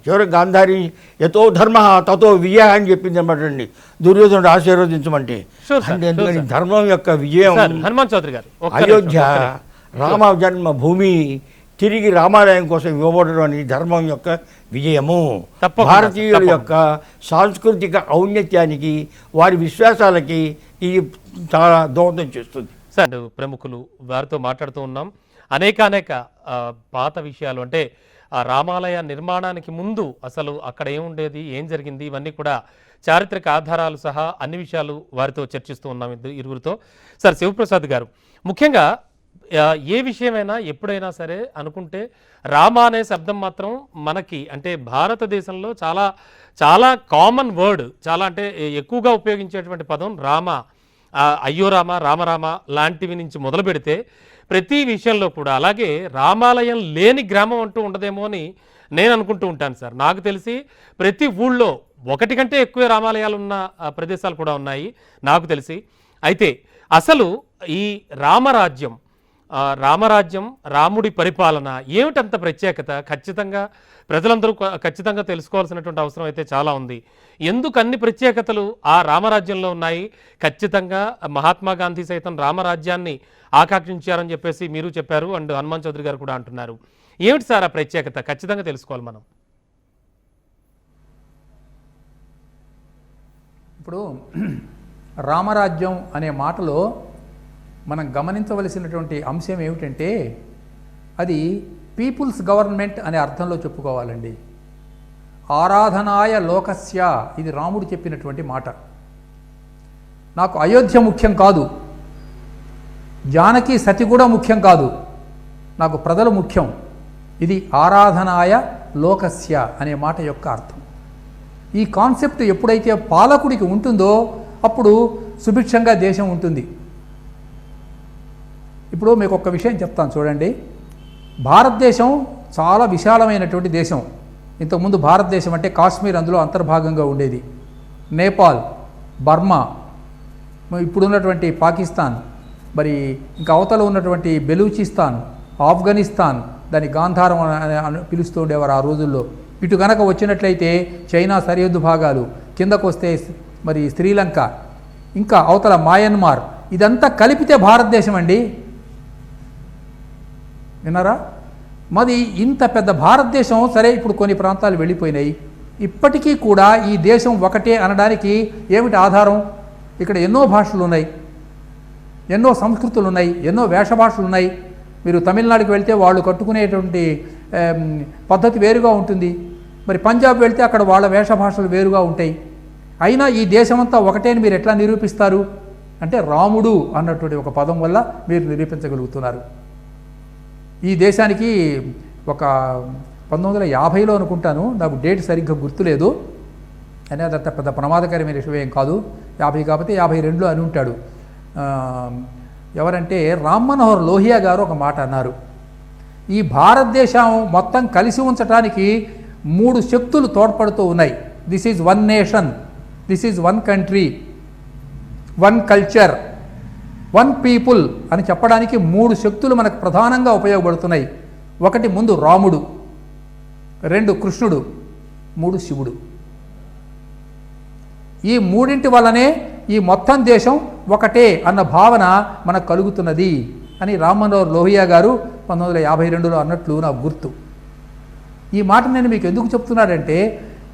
చివరికి గాంధారి యతో ధర్మ తతో విజయ అని చెప్పింది అనమాట అండి, దుర్యోధనుడు ఆశీర్వదించమంటే. ఎందుకని ధర్మం యొక్క విజయం. హనుమాన్ చౌదరి గారు, అయోధ్య రామ జన్మభూమి తిరిగి రామాలయం కోసం ఇవ్వబడడం అనేది ధర్మం యొక్క విజయము. భారతీయుల యొక్క సాంస్కృతిక ఔన్నత్యానికి, వారి విశ్వాసాలకి ఇది చాలా దోహదం చేస్తుంది. సార్, ప్రముఖులు వారితో మాట్లాడుతూ ఉన్నాం. అనేక పాత విషయాలు, అంటే ఆ రామాలయ నిర్మాణానికి ముందు అసలు అక్కడ ఏముండేది, ఏం జరిగింది, ఇవన్నీ కూడా చారిత్రక ఆధారాలు సహా అన్ని విషయాలు వారితో చర్చిస్తూ ఉన్నాం ఇరువురితో. సార్, శివప్రసాద్ గారు, ముఖ్యంగా ఏ విషయమైనా ఎప్పుడైనా సరే అనుకుంటే రామ అనే శబ్దం మాత్రం మనకి, అంటే భారతదేశంలో చాలా చాలా కామన్ వర్డ్, చాలా అంటే ఎక్కువగా ఉపయోగించేటువంటి పదం రామ. అయ్యో రామ, రామరామ లాంటివి నుంచి మొదలు పెడితే ప్రతి విషయంలో కూడా, అలాగే రామాలయం లేని గ్రామం అంటూ ఉండదేమో అని నేను అనుకుంటూ ఉంటాను సార్. నాకు తెలిసి ప్రతి ఊళ్ళో 1 కంటే ఎక్కువ రామాలయాలు ఉన్న ప్రదేశాలు కూడా ఉన్నాయి నాకు తెలిసి. అయితే అసలు ఈ రామరాజ్యం, రాముడి పరిపాలన ఏమిటంత ప్రత్యేకత? ఖచ్చితంగా ప్రజలందరూ ఖచ్చితంగా తెలుసుకోవాల్సినటువంటి అవసరం అయితే చాలా ఉంది. ఎందుకు అన్ని ప్రత్యేకతలు ఆ రామరాజ్యంలో ఉన్నాయి? ఖచ్చితంగా మహాత్మా గాంధీ సైతం రామరాజ్యాన్ని ఆకాంక్షించారని చెప్పేసి మీరు చెప్పారు, అండ్ హనుమాన్ చౌదరి గారు కూడా అంటున్నారు. ఏమిటి సార్ ఆ ప్రత్యేకత? ఖచ్చితంగా తెలుసుకోవాలి మనం. ఇప్పుడు రామరాజ్యం అనే మాటలో మనం గమనించవలసినటువంటి అంశం ఏమిటంటే, అది పీపుల్స్ గవర్నమెంట్ అనే అర్థంలో చెప్పుకోవాలండి. ఆరాధనాయ లోకస్య, ఇది రాముడు చెప్పినటువంటి మాట. నాకు అయోధ్య ముఖ్యం కాదు, జానకి సతి కూడా ముఖ్యం కాదు, నాకు ప్రజలు ముఖ్యం. ఇది ఆరాధనాయ లోకస్య అనే మాట యొక్క అర్థం. ఈ కాన్సెప్ట్ ఎప్పుడైతే పాలకుడికి ఉంటుందో అప్పుడు సుభిక్షంగా దేశం ఉంటుంది. ఇప్పుడు మీకు ఒక విషయం చెప్తాను చూడండి. భారతదేశం చాలా విశాలమైనటువంటి దేశం. ఇంతకుముందు భారతదేశం అంటే కాశ్మీర్ అందులో అంతర్భాగంగా ఉండేది. నేపాల్, బర్మా, ఇప్పుడున్నటువంటి పాకిస్తాన్, మరి ఇంకా అవతల ఉన్నటువంటి బెలూచిస్తాన్, ఆఫ్ఘనిస్తాన్, దాని గాంధారం అని పిలుస్తూ ఉండేవారు ఆ రోజుల్లో. ఇటు గనక వచ్చినట్లయితే చైనా సరిహద్దు భాగాలు, కిందకు వస్తే మరి శ్రీలంక, ఇంకా అవతల మయన్మార్, ఇదంతా కలిపితే భారతదేశం అండి. విన్నారా? మరి ఇంత పెద్ద భారతదేశం సరే ఇప్పుడు కొన్ని ప్రాంతాలు వెళ్ళిపోయినాయి. ఇప్పటికీ కూడా ఈ దేశం ఒకటే అనడానికి ఏమిటి ఆధారం? ఇక్కడ ఎన్నో భాషలు ఉన్నాయి, ఎన్నో సంస్కృతులు ఉన్నాయి, ఎన్నో వేష భాషలు ఉన్నాయి. మీరు తమిళనాడుకి వెళ్తే వాళ్ళు కట్టుకునేటువంటి పద్ధతి వేరుగా ఉంటుంది. మరి పంజాబ్ వెళ్తే అక్కడ వాళ్ళ వేష భాషలు వేరుగా ఉంటాయి. అయినా ఈ దేశమంతా ఒకటే అని మీరు ఎట్లా నిరూపిస్తారు అంటే రాముడు అన్నటువంటి ఒక పదం వల్ల మీరు నిరూపించగలుగుతున్నారు. ఈ దేశానికి ఒక 1950లో అనుకుంటాను, నాకు డేట్ సరిగ్గా గుర్తులేదు, అని అదంత పెద్ద ప్రమాదకరమైన విషయం కాదు. 50 కాకపోతే 52లో అని ఉంటాడు. ఎవరంటే రామ్ మనోహర్ లోహియా గారు ఒక మాట అన్నారు. ఈ భారతదేశం మొత్తం కలిసి ఉంచడానికి 3 శక్తులు తోడ్పడుతూ ఉన్నాయి. This is one nation, this is one country, one culture, one people అని చెప్పడానికి 3 శక్తులు మనకు ప్రధానంగా ఉపయోగపడుతున్నాయి. ఒకటి ముందు రాముడు, 2 కృష్ణుడు, 3 శివుడు. ఈ మూడింటి వల్లనే ఈ మొత్తం దేశం ఒకటే అన్న భావన మనకు కలుగుతున్నది అని రామ్ మనోహర్ లోహియా గారు 1952లో అన్నట్లు నాకు గుర్తు. ఈ మాట నేను మీకు ఎందుకు చెప్తున్నానంటే,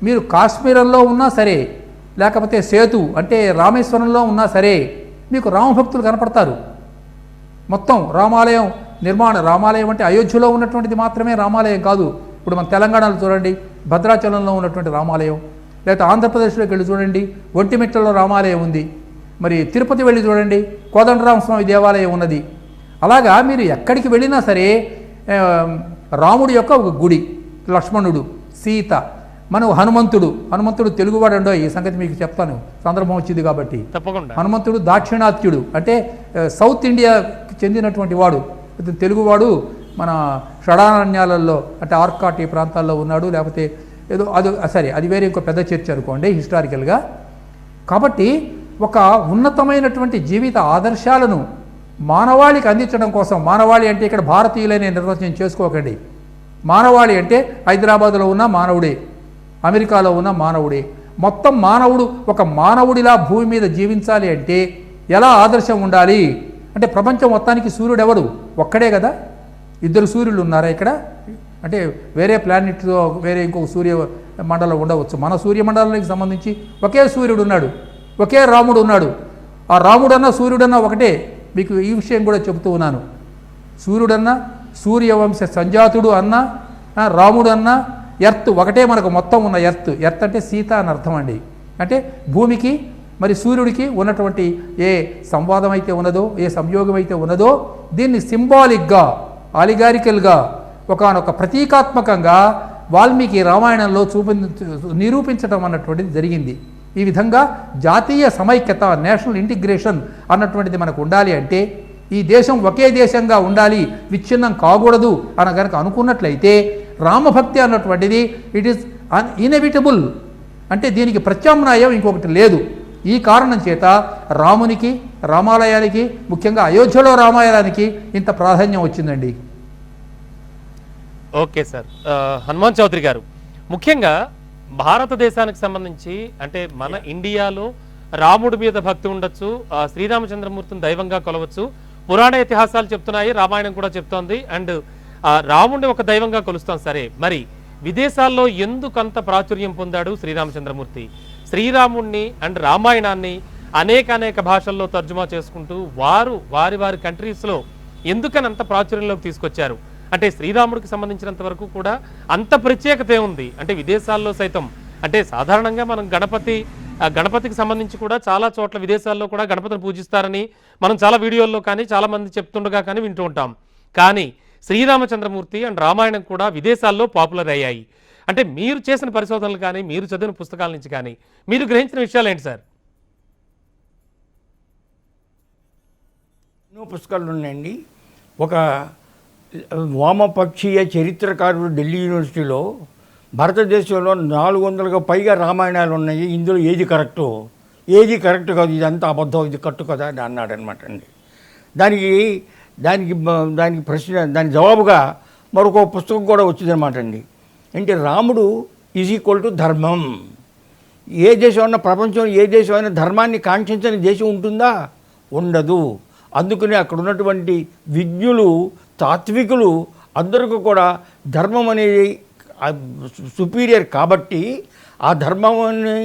మీరు కాశ్మీరంలో ఉన్నా సరే, లేకపోతే సేతు అంటే రామేశ్వరంలో ఉన్నా సరే, మీకు రామభక్తులు కనపడతారు. మొత్తం రామాలయం రామాలయం అంటే అయోధ్యలో ఉన్నటువంటిది మాత్రమే రామాలయం కాదు. ఇప్పుడు మన తెలంగాణలో చూడండి, భద్రాచలంలో ఉన్నటువంటి రామాలయం, లేకపోతే ఆంధ్రప్రదేశ్లోకి వెళ్ళి చూడండి, ఒంటిమిట్టలో రామాలయం ఉంది. మరి తిరుపతి వెళ్ళి చూడండి, కోదండరామస్వామి దేవాలయం ఉన్నది. అలాగా మీరు ఎక్కడికి వెళ్ళినా సరే రాముడి యొక్క ఒక గుడి, లక్ష్మణుడు, సీత, మనం హనుమంతుడు తెలుగువాడు అండో, ఈ సంగతి మీకు చెప్తాను, సందర్భం వచ్చింది కాబట్టి. తప్పకుండా. హనుమంతుడు దాక్షిణాత్యుడు అంటే సౌత్ ఇండియాకి చెందినటువంటి వాడు, తెలుగువాడు. మన షడారణ్యాలలో అంటే ఆర్కాట్ ఈ ప్రాంతాల్లో ఉన్నాడు, లేకపోతే ఏదో సరే అది వేరే ఇంకో పెద్ద చర్చ అనుకోండి హిస్టారికల్గా. కాబట్టి ఒక ఉన్నతమైనటువంటి జీవిత ఆదర్శాలను మానవాళికి అందించడం కోసం, మానవాళి అంటే ఇక్కడ భారతీయులనే నిర్వచనం చేసుకోకండి. మానవాళి అంటే హైదరాబాద్లో ఉన్న మానవుడే, అమెరికాలో ఉన్న మానవుడే. మొత్తం మానవుడు ఒక మానవుడిలా భూమి మీద జీవించాలి అంటే ఎలా ఆదర్శం ఉండాలి అంటే, ప్రపంచం మొత్తానికి సూర్యుడు ఎవడు? ఒక్కడే కదా. 2 సూర్యులు ఉన్నారా ఇక్కడ? అంటే వేరే ప్లానెట్లో వేరే ఇంకొక సూర్య మండలం ఉండవచ్చు. మన సూర్యమండలానికి సంబంధించి ఒకే సూర్యుడు ఉన్నాడు, ఒకే రాముడు ఉన్నాడు. ఆ రాముడన్నా సూర్యుడన్నా ఒకటే. మీకు ఈ విషయం కూడా చెబుతూ ఉన్నాను. సూర్యుడన్నా, సూర్యవంశ సంజాతుడు అన్నా, రాముడు అన్నా, ఎర్త్ ఒకటే మనకు మొత్తం ఉన్న ఎర్త్ అంటే సీత అని అర్థం అండి. అంటే భూమికి మరి సూర్యుడికి ఉన్నటువంటి ఏ సంవాదం అయితే ఉన్నదో, ఏ సంయోగం అయితే ఉన్నదో, దీన్ని సింబాలిక్గా, ఆలిగారికల్గా, ఒకనొక ప్రతీకాత్మకంగా వాల్మీకి రామాయణంలో నిరూపించడం అన్నటువంటిది జరిగింది. ఈ విధంగా జాతీయ సమైక్యత, నేషనల్ ఇంటిగ్రేషన్ అన్నటువంటిది మనకు ఉండాలి అంటే, ఈ దేశం ఒకే దేశంగా ఉండాలి, విచ్ఛిన్నం కాకూడదు అని కనుక అనుకున్నట్లయితే, రామభక్తి అన్నటువంటిది ఇట్ ఈస్ ఇన్ఎవిటబుల్. అంటే దీనికి ప్రత్యామ్నాయం ఇంకొకటి లేదు. ఈ కారణం చేత రామునికి, రామాలయానికి, ముఖ్యంగా అయోధ్యలో రామాలయానికి ఇంత ప్రాధాన్యం వచ్చిందండి. Okay sir. హనుమాన్ చౌదరి గారు, ముఖ్యంగా భారతదేశానికి సంబంధించి అంటే మన ఇండియాలో రాముడి మీద భక్తి ఉండొచ్చు, శ్రీరామచంద్రమూర్తిని దైవంగా కొలవచ్చు, పురాణ ఇతిహాసాలు చెప్తున్నాయి, రామాయణం కూడా చెప్తోంది, అండ్ రాముడిని ఒక దైవంగా కొలుస్తాం. సరే, మరి విదేశాల్లో ఎందుకంత ప్రాచుర్యం పొందాడు శ్రీరామచంద్రమూర్తి? శ్రీరాముణ్ణి అండ్ రామాయణాన్ని అనేక భాషల్లో తర్జుమా చేసుకుంటూ వారి కంట్రీస్లో ఎందుకని అంత ప్రాచుర్యంలోకి తీసుకొచ్చారు? అంటే శ్రీరాముడికి సంబంధించినంత వరకు కూడా అంత ప్రత్యేకత ఉంది. అంటే విదేశాల్లో సైతం, అంటే సాధారణంగా మనం గణపతికి సంబంధించి కూడా చాలా చోట్ల విదేశాల్లో కూడా గణపతిని పూజిస్తారని మనం చాలా వీడియోల్లో కానీ చాలా మంది చెప్తుండగా కానీ వింటూ ఉంటాం. కానీ శ్రీరామచంద్రమూర్తి అండ్ రామాయణం కూడా విదేశాల్లో పాపులర్ అయ్యాయి. అంటే మీరు చేసిన పరిశోధనలు కానీ, మీరు చదివిన పుస్తకాల నుంచి కానీ మీరు గ్రహించిన విషయాలు ఏంటి సార్? ఎన్నో పుస్తకాలు ఉన్నాయండి. ఒక వామపక్షీయ చరిత్రకారుడు ఢిల్లీ యూనివర్సిటీలో భారతదేశంలో 400కు పైగా రామాయణాలు ఉన్నాయి, ఇందులో ఏది కరెక్టు ఏది కరెక్ట్ కాదు, ఇదంతా అబద్ధం, ఇది కట్టు కదా అని అన్నాడు అనమాట అండి. దానికి ప్రశ్న, దాని జవాబుగా మరొక పుస్తకం కూడా వచ్చిందనమాట అండి. అంటే రాముడు ఈజ్ ఈక్వల్ టు ధర్మం. ఏ దేశం అన్నా, ప్రపంచంలో ఏ దేశం అయినా ధర్మాన్ని కాంక్షించని దేశం ఉంటుందా? ఉండదు. అందుకని అక్కడ ఉన్నటువంటి విజ్ఞులు, తాత్వికులు అందరికీ కూడా ధర్మం అనేది సుపీరియర్ కాబట్టి, ఆ ధర్మాన్ని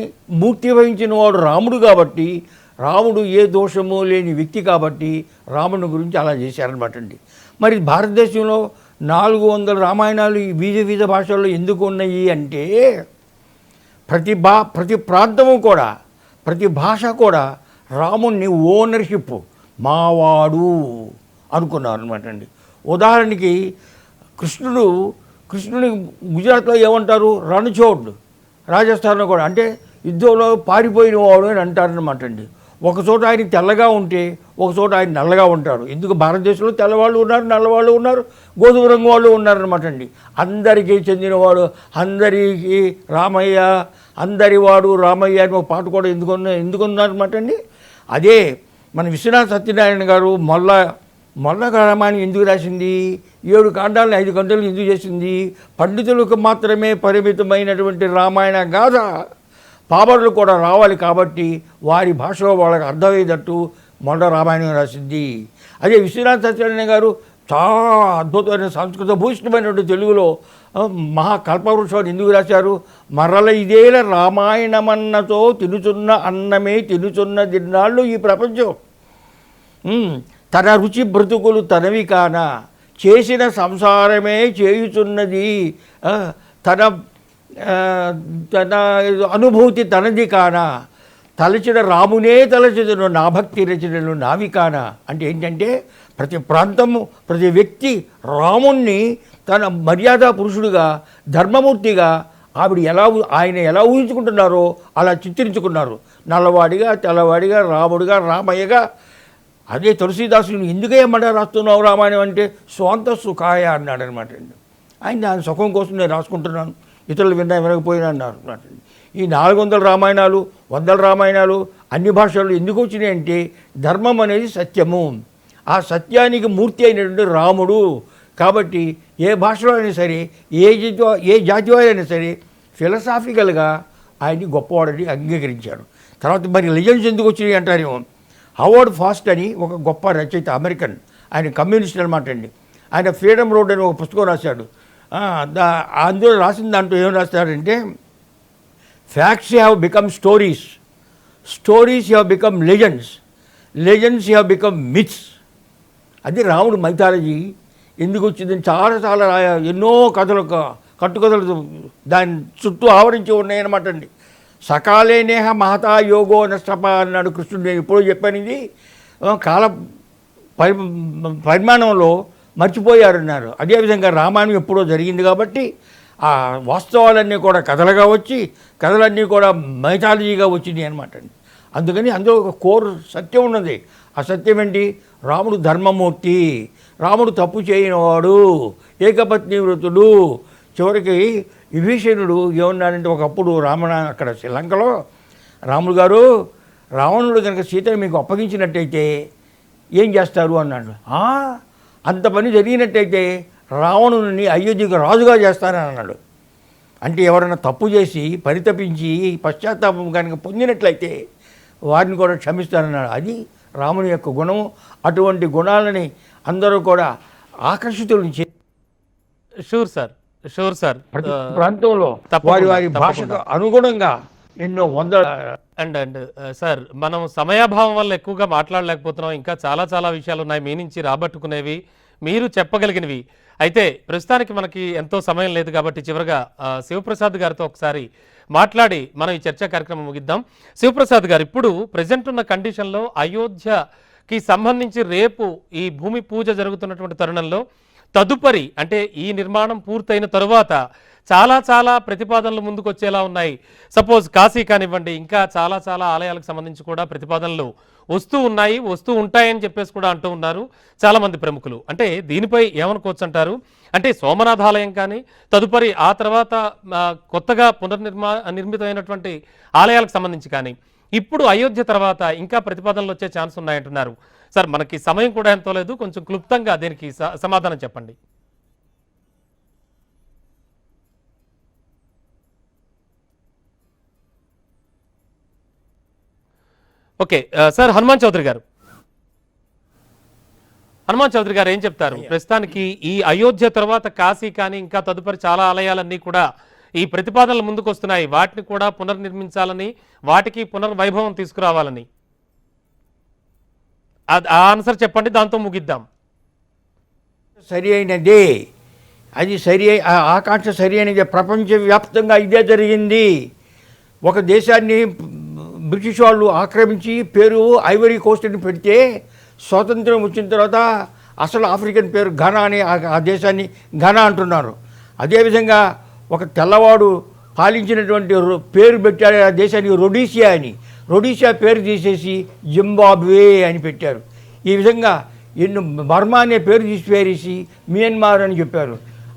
మూర్తి వహించిన వాడు రాముడు కాబట్టి, రాముడు ఏ దోషము లేని వ్యక్తి కాబట్టి రాముని గురించి అలా చేశారనమాట అండి. మరి భారతదేశంలో 400 రామాయణాలు ఈ వివిధ భాషల్లో ఎందుకు ఉన్నాయి అంటే, ప్రతి ప్రాంతము కూడా, ప్రతి భాష కూడా రాముణ్ణి ఓనర్షిప్, మావాడు అనుకున్నారు అనమాట అండి. ఉదాహరణకి కృష్ణుని గుజరాత్లో ఏమంటారు? రణచోడ్. రాజస్థాన్లో కూడా, అంటే యుద్ధంలో పారిపోయిన వాడు అని అంటారనమాట అండి. ఒకచోట ఆయన తెల్లగా ఉంటే ఒకచోట ఆయన నల్లగా ఉంటారు. ఎందుకు? భారతదేశంలో తెల్లవాళ్ళు ఉన్నారు, నల్లవాళ్ళు ఉన్నారు, గోధుమ రంగు వాళ్ళు ఉన్నారనమాట అండి. అందరికీ చెందినవాడు, అందరికీ రామయ్య, అందరివాడు రామయ్య అని ఒక పాట కూడా ఎందుకున్నారనమాట అండి. అదే మన విశ్వనాథ సత్యనారాయణ గారు మొల్ల రామాయణం ఎందుకు రాసింది? 7 కాండాలను 5 గంటలు ఎందుకు చేసింది? పండితులకు మాత్రమే పరిమితమైనటువంటి రామాయణ గాథ పామరులు కూడా రావాలి కాబట్టి వారి భాషలో వాళ్ళకి అర్థమయ్యేటట్టు మొల్ల రామాయణం రాసింది. అదే విశ్వనాథ సత్యనారాయణ గారు చాలా అద్భుతమైన సంస్కృత భూషితమైనటువంటి తెలుగులో మహాకల్పవృక్షాన్ని ఎందుకు రాశారు? మరల ఇదేల రామాయణమన్నతో తినుచున్న అన్నమే తినుచున్న దిన్నాళ్ళు ఈ ప్రపంచం. తన రుచి బ్రతుకులు తనవి కాన, చేసిన సంసారమే చేయుచున్నది, తన అనుభూతి తనది కాన, తలచిన రామునే తలచెదను నా భక్తి రచనలు నావి కాన. అంటే ఏంటంటే, ప్రతి ప్రాంతము, ప్రతి వ్యక్తి రాముణ్ణి తన మర్యాద పురుషుడిగా, ధర్మమూర్తిగా ఆయన ఎలా ఊహించుకుంటున్నారో అలా చిత్రించుకున్నారు. నల్లవాడిగా, తెల్లవాడిగా, రాముడిగా, రామయ్యగా. అదే తులసీదాసుని ఎందుకేమన్నా రాస్తున్నావు రామాయణం అంటే, స్వంత సుఖాయ అన్నాడు అనమాట అండి. ఆయన దాని సుఖం కోసం నేను రాసుకుంటున్నాను, ఇతరులు వినకపోయినా అన్నారు. ఈ 400 రామాయణాలు, 100 రామాయణాలు అన్ని భాషల్లో ఎందుకు వచ్చినాయి అంటే, ధర్మం అనేది సత్యము, ఆ సత్యానికి మూర్తి అయినటువంటి రాముడు కాబట్టి ఏ భాషలో అయినా సరే, ఏ జాతి అయినా సరే ఫిలసాఫికల్గా ఆయన్ని గొప్పవాడని అంగీకరించాడు. తర్వాత మరి లెజెండ్స్ ఎందుకు వచ్చినాయి అంటారేమో. హవర్డ్ ఫాస్ట్ అని ఒక గొప్ప రచయిత, అమెరికన్, ఆయన కమ్యూనిస్ట్ అనమాట అండి. ఆయన ఫ్రీడమ్ రోడ్ అని ఒక పుస్తకం రాశాడు. అందులో రాసిన దాంట్లో ఏం రాస్తాడంటే, facts have become stories, stories have become legends, legends have become myths. అది రాముడు మైథాలజీ ఎందుకు వచ్చిందని చాలా ఎన్నో కట్టుకథలు దాని చుట్టూ ఆవరించి ఉన్నాయన్నమాట అండి. సకాలే నేహ మహతా యోగో నష్టప అన్నాడు కృష్ణుడు. నేను ఎప్పుడో చెప్పాను, ఇది కాల పరిమాణంలో మర్చిపోయారన్నారు. అదేవిధంగా రామాయణం ఎప్పుడో జరిగింది కాబట్టి ఆ వాస్తవాలన్నీ కూడా కథలుగా వచ్చి, కథలన్నీ కూడా మైథాలజీగా వచ్చినాయి అనమాట అండి. అందుకని అందులో ఒక కోర్ సత్యం ఉన్నది. ఆ సత్యం ఏంటి? రాముడు ధర్మమూర్తి, రాముడు తప్పు చేయనివాడు, ఏకపత్ని వ్రతుడు. చివరికి విభీషణుడు ఏమన్నాడంటే, ఒకప్పుడు అక్కడ శ్రీలంకలో రాముడు గారు, రావణుడు కనుక సీతను మీకు అప్పగించినట్టయితే ఏం చేస్తారు అన్నాడు. అంత పని జరిగినట్టయితే రావణుని అయోధ్యకు రాజుగా చేస్తానని అన్నాడు. అంటే ఎవరైనా తప్పు చేసి పరితపించి పశ్చాత్తాపం కనుక పొందినట్లయితే వారిని కూడా క్షమిస్తానన్నాడు. అది రాముని యొక్క గుణము. అటువంటి గుణాలని అందరూ కూడా ఆకర్షితులను షూర్ సార్ ప్రతి ప్రాంతంలో వారి భాషకు అనుగుణంగా ఎన్నో వందల అండ్ సార్, మనం సమయాభావం వల్ల ఎక్కువగా మాట్లాడలేకపోతున్నాం. ఇంకా చాలా విషయాలు ఉన్నాయి మీ నుంచి రాబట్టుకునేవి, మీరు చెప్పగలిగినవి. అయితే ప్రస్తుతానికి మనకి ఎంతో సమయం లేదు కాబట్టి చివరిగా శివప్రసాద్ గారితో ఒకసారి మాట్లాడి మనం ఈ చర్చా కార్యక్రమం ముగిద్దాం. శివప్రసాద్ గారు, ఇప్పుడు ప్రజెంట్ ఉన్న కండిషన్లో అయోధ్యకి సంబంధించి రేపు ఈ భూమి పూజ జరుగుతున్నటువంటి తరుణంలో తదుపరి అంటే ఈ నిర్మాణం పూర్తయిన తరువాత చాలా ప్రతిపాదనలు ముందుకు వచ్చేలా ఉన్నాయి. సపోజ్ కాశీ కానివ్వండి, ఇంకా చాలా ఆలయాలకు సంబంధించి కూడా ప్రతిపాదనలు వస్తూ ఉన్నాయి, వస్తూ ఉంటాయని చెప్పేసి కూడా అంటూ ఉన్నారు చాలా మంది ప్రముఖులు. అంటే దీనిపై ఏమనుకోవచ్చు అంటారు? అంటే సోమనాథ ఆలయం కానీ తదుపరి ఆ తర్వాత కొత్తగా నిర్మితమైనటువంటి ఆలయాలకు సంబంధించి కానీ ఇప్పుడు అయోధ్య తర్వాత ఇంకా ప్రతిపాదనలు వచ్చే ఛాన్స్ ఉన్నాయంటున్నారు. సార్, మనకి సమయం కూడా ఎంతో లేదు, కొంచెం క్లుప్తంగా దీనికి సమాధానం చెప్పండి. ఓకే సార్, హనుమాన్ చౌదరి గారు ఏం చెప్తారు? ప్రస్తుతానికి ఈ అయోధ్య తర్వాత కాశీ కానీ ఇంకా తదుపరి చాలా ఆలయాలన్నీ కూడా ఈ ప్రతిపాదనలు ముందుకు వస్తున్నాయి, వాటిని కూడా పునర్నిర్మించాలని, వాటికి పునర్వైభవం తీసుకురావాలని. ఆ ఆన్సర్ చెప్పండి, దాంతో ముగిద్దాం. సరి అయినదే, అది ఆకాంక్ష సరి అయినదే. ప్రపంచవ్యాప్తంగా ఇదే జరిగింది. ఒక దేశాన్ని బ్రిటిష్ వాళ్ళు ఆక్రమించి పేరు ఐవరీ కోస్ట్ అని పెడితే స్వాతంత్రం వచ్చిన తర్వాత అసలు ఆఫ్రికన్ పేరు ఘనా అని ఆ దేశాన్ని ఘనా అంటున్నారు. అదేవిధంగా ఒక తెల్లవాడు పాలించినటువంటి పేరు పెట్టారు ఆ దేశానికి రొడీషియా అని. రొడీషియా పేరు తీసేసి జింబాబ్వే అని పెట్టారు. ఈ విధంగా బర్మా అనే పేరు తీసివేసి మియన్మార్ అని చెప్పారు.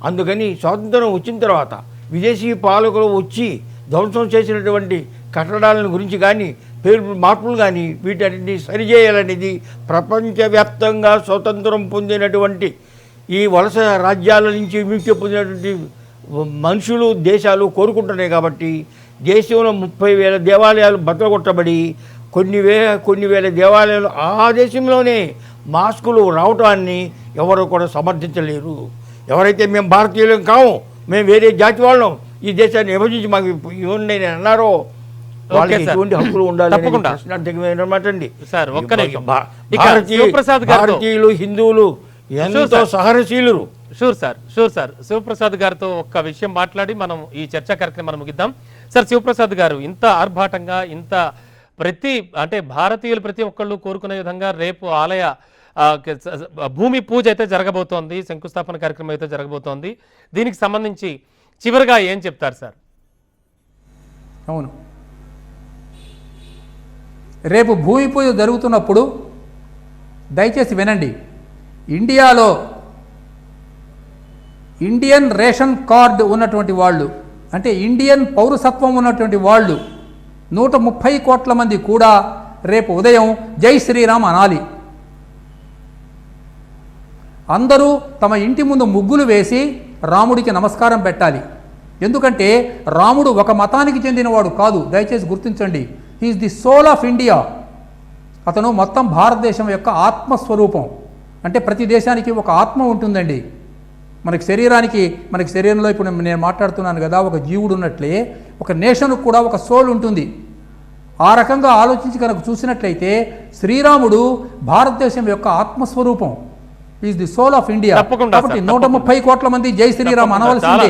అందుకని స్వాతంత్రం వచ్చిన తర్వాత విదేశీ పాలకులు వచ్చి ధ్వంసం చేసినటువంటి కట్టడాలను గురించి కానీ పేరు మార్పులు కానీ వీటన్నిటిని సరిచేయాలనేది ప్రపంచవ్యాప్తంగా స్వతంత్రం పొందినటువంటి ఈ వలస రాజ్యాల నుంచి విముక్తి పొందినటువంటి మనుషులు దేశాలు కోరుకుంటున్నాయి. కాబట్టి దేశంలో 30,000 దేవాలయాలు బద్దలుకొట్టబడి కొన్ని వేల దేవాలయాలు ఆ దేశంలోనే మాస్కులు రావటాన్ని ఎవరు కూడా సమర్థించలేరు. ఎవరైతే మేము భారతీయులం కాము, మేము వేరే జాతి వాళ్ళం, ఈ దేశాన్ని విభజించి మాకు ఇవ్వండి అన్నారో వాళ్ళకి ఎటువంటి హక్కులు ఉండాలి ప్రశ్నార్థకమైనమాట అండి. భారతీయులు హిందువులు ఎంతో సహనశీలురు. షూర్ సార్ శివప్రసాద్ గారితో ఒక్క విషయం మాట్లాడి మనం ఈ చర్చా కార్యక్రమం ముగిద్దాం. సార్, శివప్రసాద్ గారు, ఇంత ఆర్భాటంగా ఇంత అంటే భారతీయులు ప్రతి ఒక్కళ్ళు కోరుకునే విధంగా రేపు ఆలయ భూమి పూజ అయితే జరగబోతోంది, శంకుస్థాపన కార్యక్రమం అయితే జరగబోతోంది. దీనికి సంబంధించి చివరిగా ఏం చెప్తారు సార్? అవును, రేపు భూమి పూజ జరుగుతున్నప్పుడు దయచేసి వినండి. ఇండియాలో ఇండియన్ రేషన్ కార్డు ఉన్నటువంటి వాళ్ళు, అంటే ఇండియన్ పౌరసత్వం ఉన్నటువంటి వాళ్ళు 130 కోట్ల మంది కూడా రేపు ఉదయం జై శ్రీరామ్ అనాలి. అందరూ తమ ఇంటి ముందు ముగ్గులు వేసి రాముడికి నమస్కారం పెట్టాలి. ఎందుకంటే రాముడు ఒక మతానికి చెందినవాడు కాదు, దయచేసి గుర్తించండి. He is the soul of India. అతను మొత్తం భారతదేశం యొక్క ఆత్మస్వరూపం. అంటే ప్రతి దేశానికి ఒక ఆత్మ ఉంటుందండి. మనకి శరీరంలో ఇప్పుడు నేను మాట్లాడుతున్నాను కదా, ఒక జీవుడు ఉన్నట్లే ఒక నేషన్కు కూడా ఒక సోల్ ఉంటుంది. ఆ రకంగా ఆలోచించి కనుక చూసినట్లయితే శ్రీరాముడు భారతదేశం యొక్క ఆత్మస్వరూపం. Is the soul of India. కాబట్టి 130 కోట్ల మంది జై శ్రీరామ్ అనవలసిందే.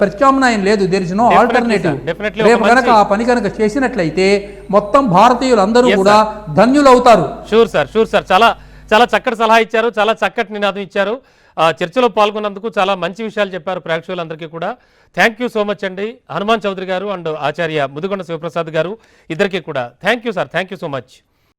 ప్రత్యామ్నాయం లేదు. There is no alternative. రేపు కనుక ఆ పని కనుక చేసినట్లయితే మొత్తం భారతీయులు అందరూ కూడా ధన్యులవుతారు. షూర్ సార్ చాలా చక్కటి సలహా ఇచ్చారు, చాలా చక్కటి నినాదం ఇచ్చారు. చర్చలో పాల్గొన్నందుకు చాలా మంచి విషయాలు చెప్పారు ప్రేక్షకులందరికీ కూడా. థ్యాంక్ యూ సో మచ్ అండి, హనుమాన్ చౌదరి గారు అండ్ ఆచార్య ముదిగొండ శివప్రసాద్ గారు, ఇద్దరికీ కూడా thank you sir. Thank you so much.